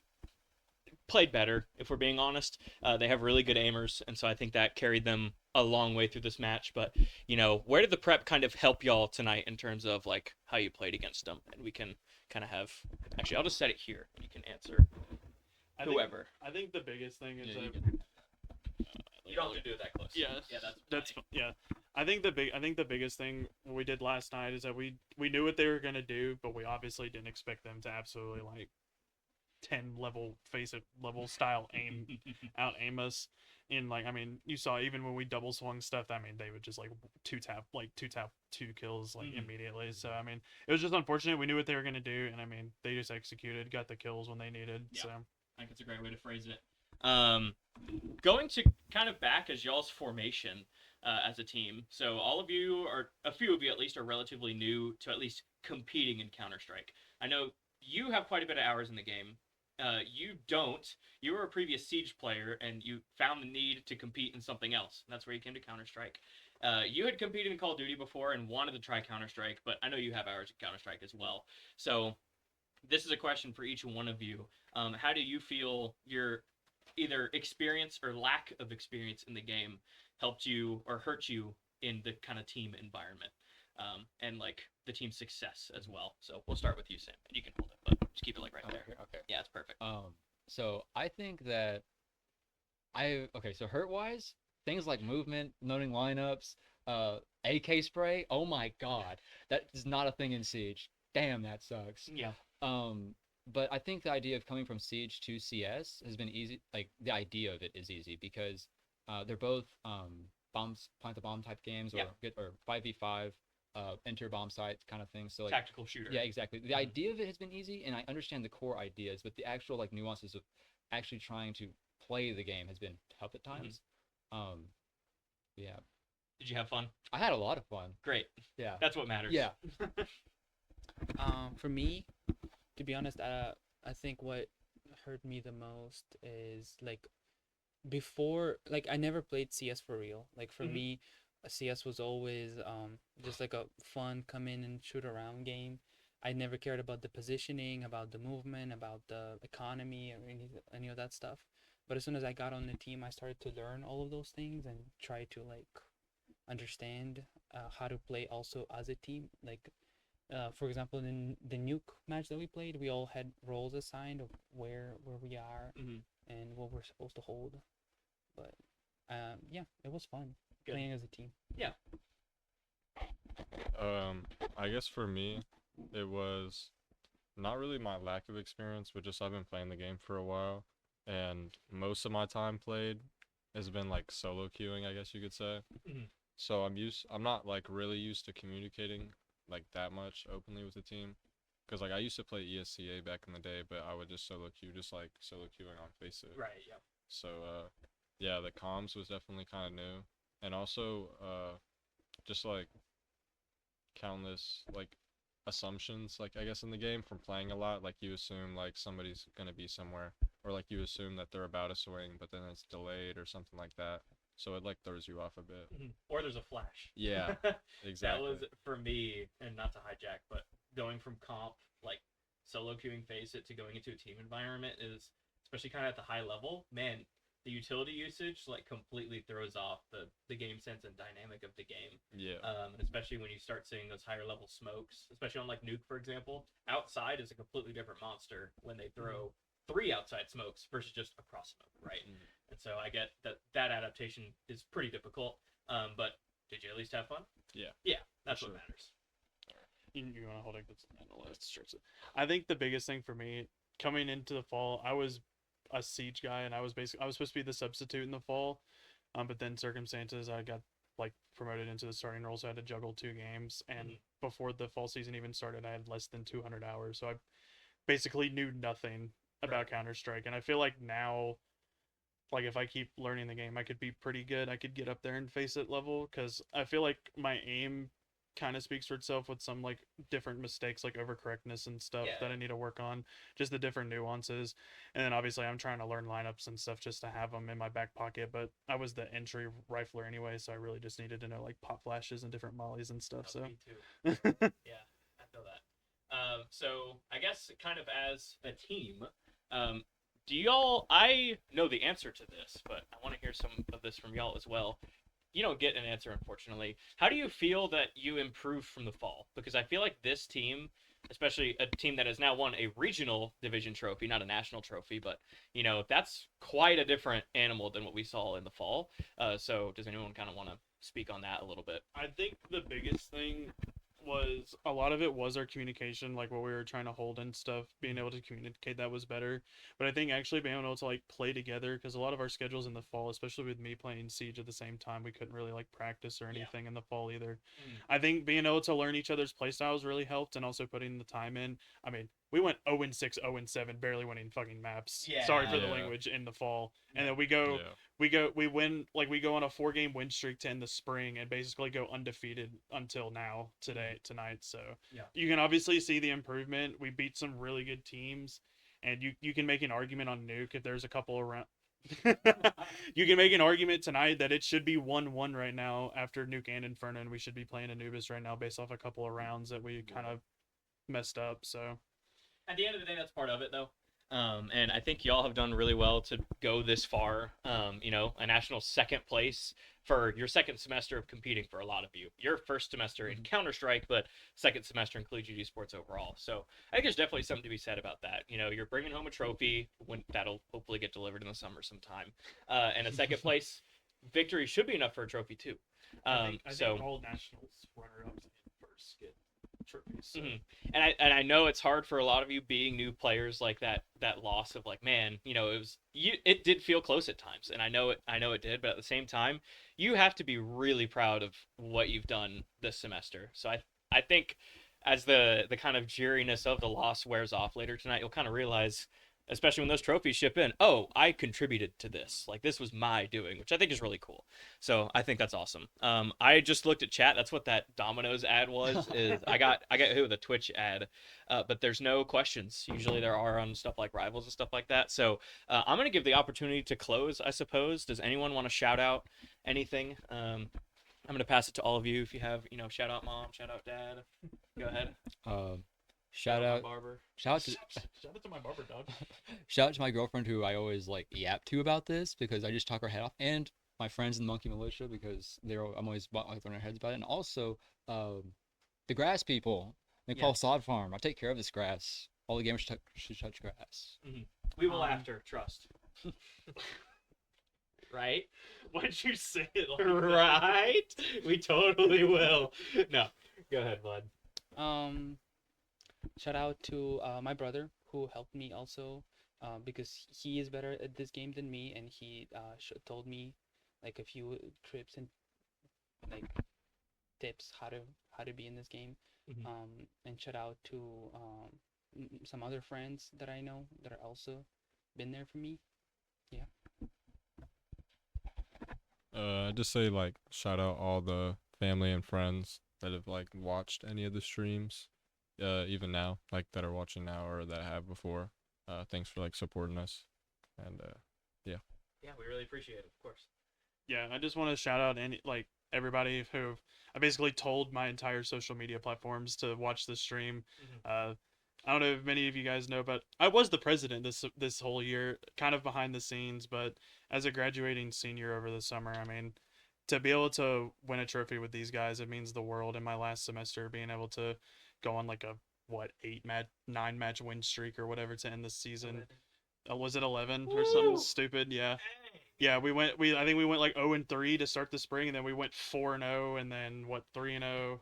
played better, if we're being honest. They have really good aimers, and so I think that carried them a long way through this match. But, where did the prep kind of help y'all tonight in terms of like how you played against them? And we can kind of have, actually, I'll just set it here. You can answer whoever.
I think the biggest thing is that
You don't have to do it that close.
yeah, that's yeah. I think the biggest thing we did last night is that we knew what they were gonna do, but we obviously didn't expect them to absolutely like 10 level level style aim us. In like, I mean, you saw even when we double swung stuff, I mean, they would just like two tap 2 kills like immediately. So I mean, it was just unfortunate. We knew what they were gonna do, and I mean, they just executed, got the kills when they needed.
Yeah.
So
I think it's a great way to phrase it. Going to kind of back as y'all's formation as a team. So all of you, or a few of you at least, are relatively new to at least competing in Counter-Strike. I know you have quite a bit of hours in the game. You don't. You were a previous Siege player, and you found the need to compete in something else. That's where you came to Counter-Strike. You had competed in Call of Duty before and wanted to try Counter-Strike, but I know you have hours in Counter-Strike as well. So this is a question for each one of you. How do you feel your either experience or lack of experience in the game helped you or hurt you in the kind of team environment, and like the team success as well? So we'll start with you, Sam, and you can hold it, but just keep it like right there.
Okay.
Yeah, it's perfect.
So I think that so hurt wise, things like movement, loading lineups, AK spray. Oh my God, that is not a thing in Siege. Damn, that sucks.
Yeah.
But I think the idea of coming from Siege to CS has been easy. Like the idea of it is easy because they're both bombs, plant the bomb type games, or
Yeah.
or 5v5, enter bomb site kind of thing. So like
Tactical shooter.
yeah, exactly. The idea of it has been easy, and I understand the core ideas, but the actual like nuances of actually trying to play the game has been tough at times. Yeah,
Did you have fun?
I had a lot of fun.
Great.
Yeah,
That's what matters.
yeah.
For me, to be honest, I think what hurt me the most is like before, like I never played CS for real. Like for me, CS was always just like a fun come in and shoot around game. I never cared about the positioning, about the movement, about the economy, or any of that stuff. But as soon as I got on the team, I started to learn all of those things and try to like understand how to play also as a team. Like for example, in the nuke match that we played, we all had roles assigned of where we are and what we're supposed to hold. But yeah, it was fun playing as a team.
Yeah.
I guess for me, it was not really my lack of experience, but just I've been playing the game for a while, and most of my time played has been like solo queuing, I guess you could say. So I'm not like really used to communicating like that much openly with the team, because like I used to play ESCA back in the day, but I would just solo queue, just like solo queuing on Facebook.
Right. Yeah.
So yeah, the comms was definitely kind of new, and also just like countless like assumptions, like I guess in the game from playing a lot, like you assume like somebody's gonna be somewhere, or like you assume that they're about to swing, but then it's delayed or something like that. So it like throws you off a bit.
Or there's a flash.
Yeah, exactly.
That was for me, and not to hijack, but going from comp like solo queuing face it to going into a team environment is, especially kind of at the high level, man, the utility usage like completely throws off the game sense and dynamic of the game.
Yeah.
And especially when you start seeing those higher level smokes, especially on like nuke, for example, outside is a completely different monster when they throw 3 outside smokes versus just a cross smoke, right? And so I get that adaptation is pretty difficult. But did you at least have fun?
Yeah.
Yeah, that's
Sure.
what matters.
you want to hold it? I think the biggest thing for me coming into the fall, I was a siege guy, and I was supposed to be the substitute in the fall, but then circumstances, I got like promoted into the starting role, so I had to juggle 2 games. And before the fall season even started, I had less than 200 hours, so I basically knew nothing about Counter Strike. And I feel like now, like if I keep learning the game, I could be pretty good. I could get up there and face it level, because I feel like my aim kind of speaks for itself with some like different mistakes, like overcorrectness and stuff that I need to work on, just the different nuances. And then obviously I'm trying to learn lineups and stuff just to have them in my back pocket, but I was the entry rifler anyway, so I really just needed to know like pop flashes and different mollies and stuff. So
Me too. Yeah, I feel that. So I guess kind of as a team, do y'all? I know the answer to this, but I want to hear some of this from y'all as well. You don't get an answer, unfortunately. How do you feel that you improved from the fall? Because I feel like this team, especially a team that has now won a regional division trophy, not a national trophy, but that's quite a different animal than what we saw in the fall. So does anyone kind of want to speak on that a little bit?
I think the biggest thing was a lot of it was our communication, like what we were trying to hold and stuff. Being able to communicate that was better, but I think actually being able to like play together, because a lot of our schedules in the fall, especially with me playing Siege at the same time, we couldn't really like practice or anything in the fall either. I think being able to learn each other's playstyles really helped, and also putting the time in. I mean, we went 0-6, 0-7, barely winning fucking maps.
Yeah.
Sorry for the
Yeah.
language, in the fall, and then we go
Yeah.
we win, like we go on a 4-game win streak to end the spring, and basically go undefeated until now tonight. So you can obviously see the improvement. We beat some really good teams, and you can make an argument on Nuke if there's a couple around. You can make an argument tonight that it should be 1-1 right now after Nuke and Inferno, and we should be playing Anubis right now based off a couple of rounds that we kind of messed up. So
At the end of the day, that's part of it, though. And I think y'all have done really well to go this far. A national second place for your second semester of competing for a lot of you. Your first semester in Counter-Strike, but second semester in collegiate esports overall. So I think there's definitely something to be said about that. You're bringing home a trophy when that'll hopefully get delivered in the summer sometime. And a second place victory should be enough for a trophy too.
I think all nationals runner-ups and first get trophies. So.
And I know it's hard for a lot of you being new players, like that loss of like, man, it did feel close at times, and I know it did, but at the same time, you have to be really proud of what you've done this semester. So I think as the kind of jeeriness of the loss wears off later tonight, you'll kind of realize, especially when those trophies ship in, oh, I contributed to this. Like, this was my doing, which I think is really cool. So I think that's awesome. I just looked at chat. That's what that Domino's ad was. I got hit with a Twitch ad, but there's no questions. Usually there are on stuff like Rivals and stuff like that. So I'm going to give the opportunity to close, I suppose. Does anyone want to shout out anything? I'm going to pass it to all of you. If you have, shout out mom, shout out dad. Go ahead.
Shout out,
my barber.
shout out
to my barber, dog.
shout out to my girlfriend, who I always like yap to about this, because I just talk her head off, and my friends in the Monkey Militia, because I'm always throwing their heads about it, and also the grass people. They call sod farm. I take care of this grass. All the gamers should touch grass.
We will after, trust. Right?
Why'd you say it like
Right? We totally will. No. Go ahead, Vlad.
Shout out to my brother, who helped me also, because he is better at this game than me, and he told me like a few trips and like tips how to be in this game. And shout out to some other friends that I know that are also been there for me.
Just say like shout out all the family and friends that have like watched any of the streams, even now, like that are watching now or that have before. Thanks for like supporting us, and
Yeah, we really appreciate it, of course.
Yeah, I just want to shout out everybody who I basically told my entire social media platforms to watch the stream. I don't know if many of you guys know, but I was the president this whole year, kind of behind the scenes, but as a graduating senior over the summer, I mean, to be able to win a trophy with these guys, it means the world. In my last semester, being able to go on like a 9 match win streak or whatever to end the season. Was it 11 or something stupid? Yeah. Yeah, I think we went like 0-3 to start the spring, and then we went 4-0, and then 3-0.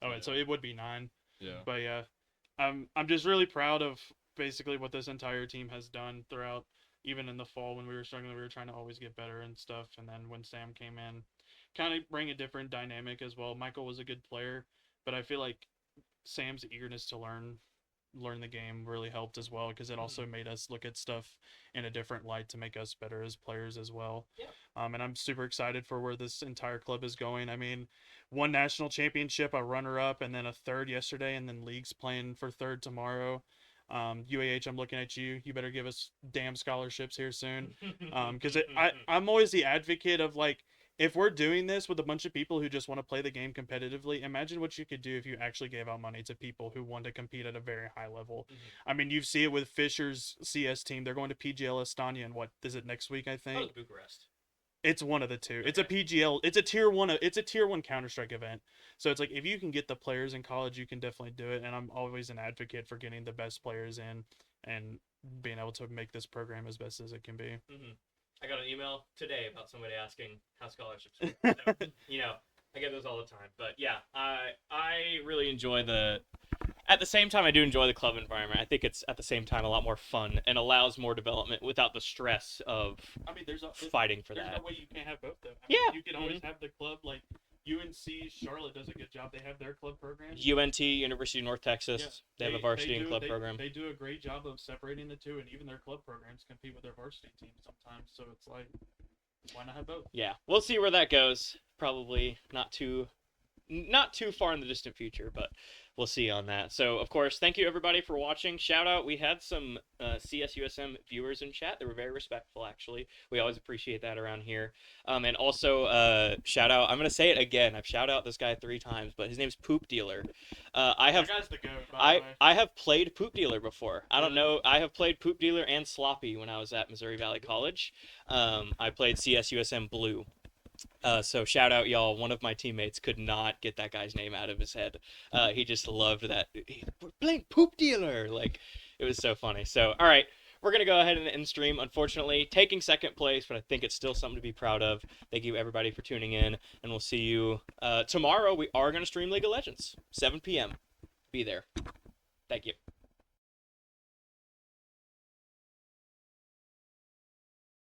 Oh, and so it would be 9.
yeah.
But yeah, I'm just really proud of basically what this entire team has done throughout. Even in the fall when we were struggling, we were trying to always get better and stuff. And then when Sam came in, kind of bring a different dynamic as well. Michael was a good player, but I feel like Sam's eagerness to learn the game really helped as well, because it also made us look at stuff in a different light to make us better as players as well.
Yeah.
And I'm super excited for where this entire club is going. I mean, one national championship, a runner-up, and then a third yesterday, and then leagues playing for third tomorrow. UAH, I'm looking at you. You better give us damn scholarships here soon. Because I'm always the advocate of, like, if we're doing this with a bunch of people who just want to play the game competitively, imagine what you could do if you actually gave out money to people who want to compete at a very high level. I mean, you see it with Fisher's CS team. They're going to PGL Estonia, and what is it, next week, I think?
Bucharest.
It's one of the two. It's a PGL. It's a tier one. It's a tier one Counter-Strike event. So it's like, if you can get the players in college, you can definitely do it. And I'm always an advocate for getting the best players in and being able to make this program as best as it can be.
I got an email today about somebody asking how scholarships work. So, you know, I get those all the time. But yeah, I really enjoy at the same time, I do enjoy the club environment. I think it's at the same time a lot more fun and allows more development without the stress of fighting for
there's
that.
no way you can't have both, though.
Yeah.
You can always have the club, like UNC Charlotte does a good job. They have their club programs.
UNT, University of North Texas,
Yeah,
they have a varsity and club
they,
program.
They do a great job of separating the two, and even their club programs compete with their varsity teams sometimes. So it's like, why not have both?
Yeah, we'll see where that goes. Probably not too far in the distant future, but we'll see on that. So, of course, thank you everybody for watching. Shout out, we had some CSUSM viewers in chat. They were very respectful, actually. We always appreciate that around here. And also, shout out, I'm going to say it again. I've shout out this guy 3 times, but his name's Poop Dealer.
That guy's the goat, by the way.
I have played Poop Dealer before. I don't know. I have played Poop Dealer and Sloppy when I was at Missouri Valley College. I played CSUSM Blue. So shout out, y'all. One of my teammates could not get that guy's name out of his head. He just loved that. We're playing Poop Dealer. Like, it was so funny. So, all right. We're going to go ahead and end stream. Unfortunately, taking second place, but I think it's still something to be proud of. Thank you, everybody, for tuning in. And we'll see you tomorrow. We are going to stream League of Legends, 7 p.m. Be there. Thank you.